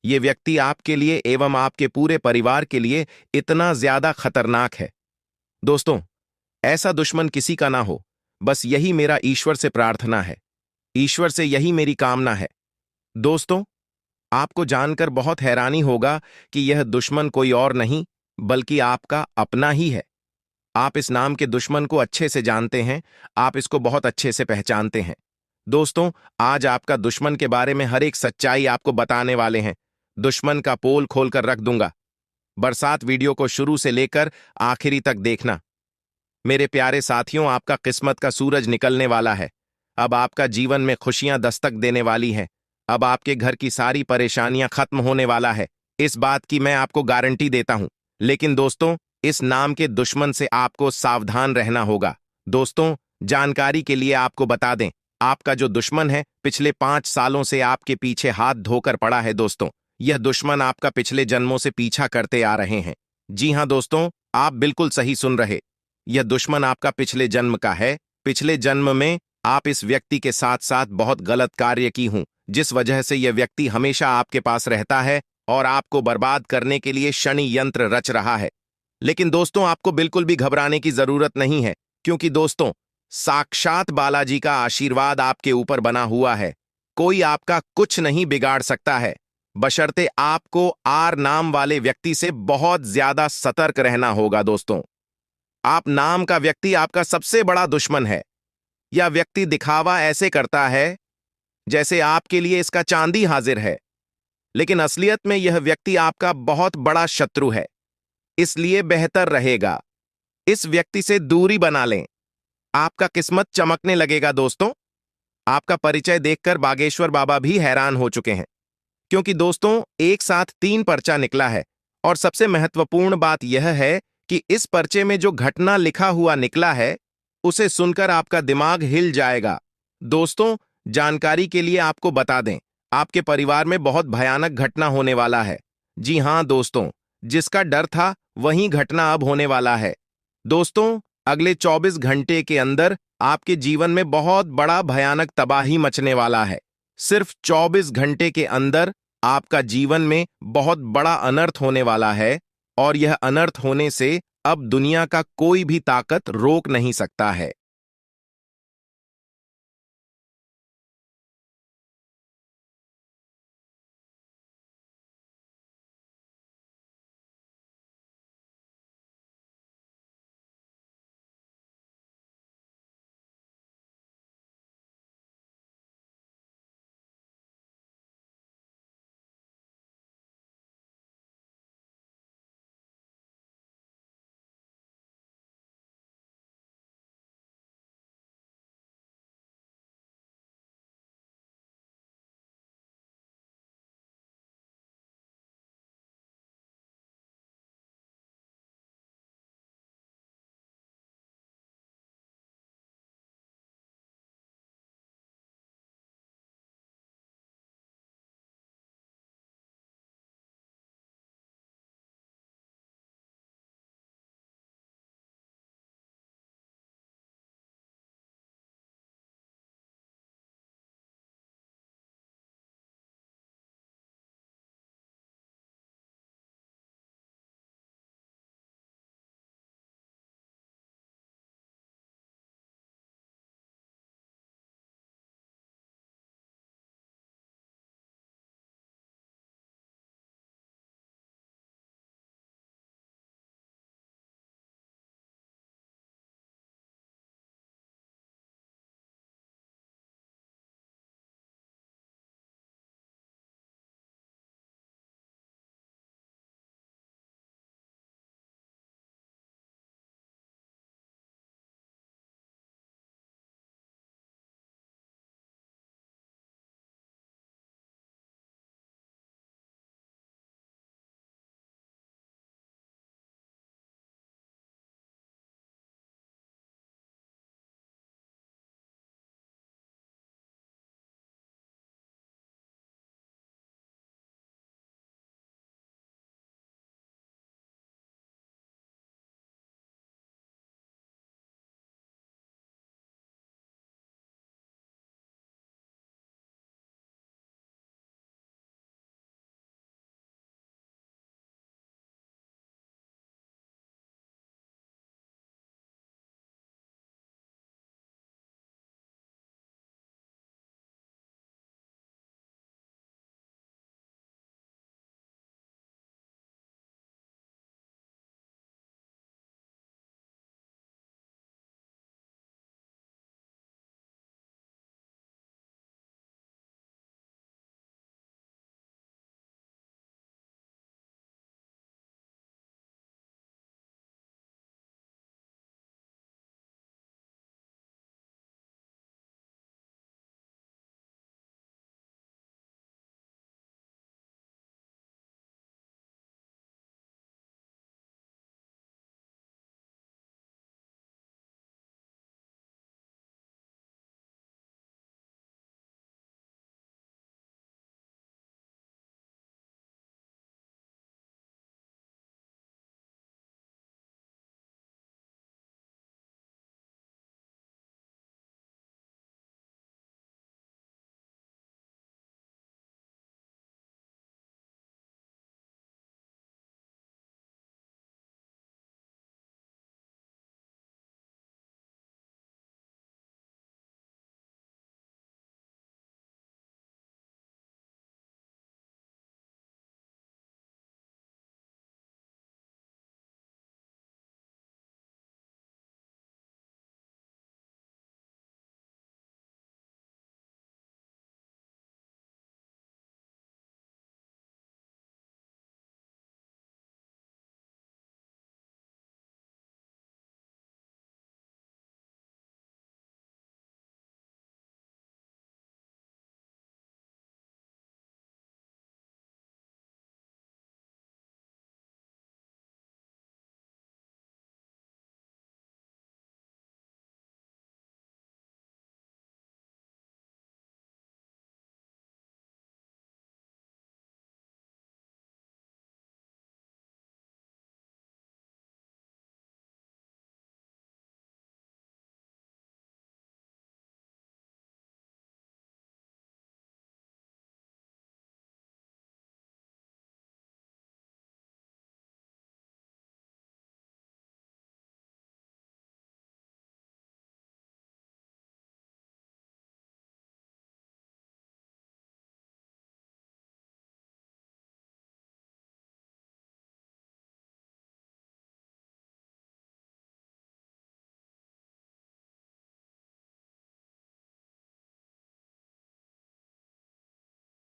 B: यह व्यक्ति आपके लिए एवं आपके पूरे परिवार के लिए इतना ज्यादा खतरनाक है। दोस्तों, ऐसा दुश्मन किसी का ना हो, बस यही मेरा ईश्वर से प्रार्थना है, ईश्वर से यही मेरी कामना है। दोस्तों, आपको जानकर बहुत हैरानी होगा कि यह दुश्मन कोई और नहीं बल्कि आपका अपना ही है। आप इस नाम के दुश्मन को अच्छे से जानते हैं, आप इसको बहुत अच्छे से पहचानते हैं। दोस्तों, आज आपका दुश्मन के बारे में हर एक सच्चाई आपको बताने वाले हैं। दुश्मन का पोल खोलकर रख दूंगा। बरसात, वीडियो को शुरू से लेकर आखिरी तक देखना। मेरे प्यारे साथियों, आपका किस्मत का सूरज निकलने वाला है। अब आपका जीवन में खुशियां दस्तक देने वाली हैं। अब आपके घर की सारी परेशानियां खत्म होने वाला है, इस बात की मैं आपको गारंटी देता हूं। लेकिन दोस्तों, इस नाम के दुश्मन से आपको सावधान रहना होगा। दोस्तों, जानकारी के लिए आपको बता दें, आपका जो दुश्मन है पिछले 5 सालों से आपके पीछे हाथ धोकर पड़ा है। दोस्तों, यह दुश्मन आपका पिछले जन्मों से पीछा करते आ रहे हैं। जी हां दोस्तों, आप बिल्कुल सही सुन रहे, यह दुश्मन आपका पिछले जन्म का है। पिछले जन्म में आप इस व्यक्ति के साथ साथ बहुत गलत कार्य की हूं, जिस वजह से यह व्यक्ति हमेशा आपके पास रहता है और आपको बर्बाद करने के लिए शनि यंत्र रच रहा है। लेकिन दोस्तों, आपको बिल्कुल भी घबराने की जरूरत नहीं है, क्योंकि दोस्तों, साक्षात बालाजी का आशीर्वाद आपके ऊपर बना हुआ है। कोई आपका कुछ नहीं बिगाड़ सकता है, बशर्ते आपको आर नाम वाले व्यक्ति से बहुत ज्यादा सतर्क रहना होगा। दोस्तों, आप नाम का व्यक्ति आपका सबसे बड़ा दुश्मन है। यह व्यक्ति दिखावा ऐसे करता है जैसे आपके लिए इसका चांदी हाजिर है, लेकिन असलियत में यह व्यक्ति आपका बहुत बड़ा शत्रु है। इसलिए बेहतर रहेगा इस व्यक्ति से दूरी बना लें। आपका किस्मत चमकने लगेगा दोस्तों। आपका परिचय देखकर बागेश्वर बाबा भी हैरान हो चुके हैं, क्योंकि दोस्तों एक साथ 3 पर्चा निकला है। और सबसे महत्वपूर्ण बात यह है कि इस पर्चे में जो घटना लिखा हुआ निकला है, उसे सुनकर आपका दिमाग हिल जाएगा। दोस्तों, जानकारी के लिए आपको बता दें, आपके परिवार में बहुत भयानक घटना होने वाला है। जी हां दोस्तों, जिसका डर था वही घटना अब होने वाला है। दोस्तों, अगले 24 घंटे के अंदर आपके जीवन में बहुत बड़ा भयानक तबाही मचने वाला है। सिर्फ 24 घंटे के अंदर आपका जीवन में बहुत बड़ा अनर्थ होने वाला है, और यह अनर्थ होने से अब दुनिया का कोई भी ताकत रोक नहीं सकता है।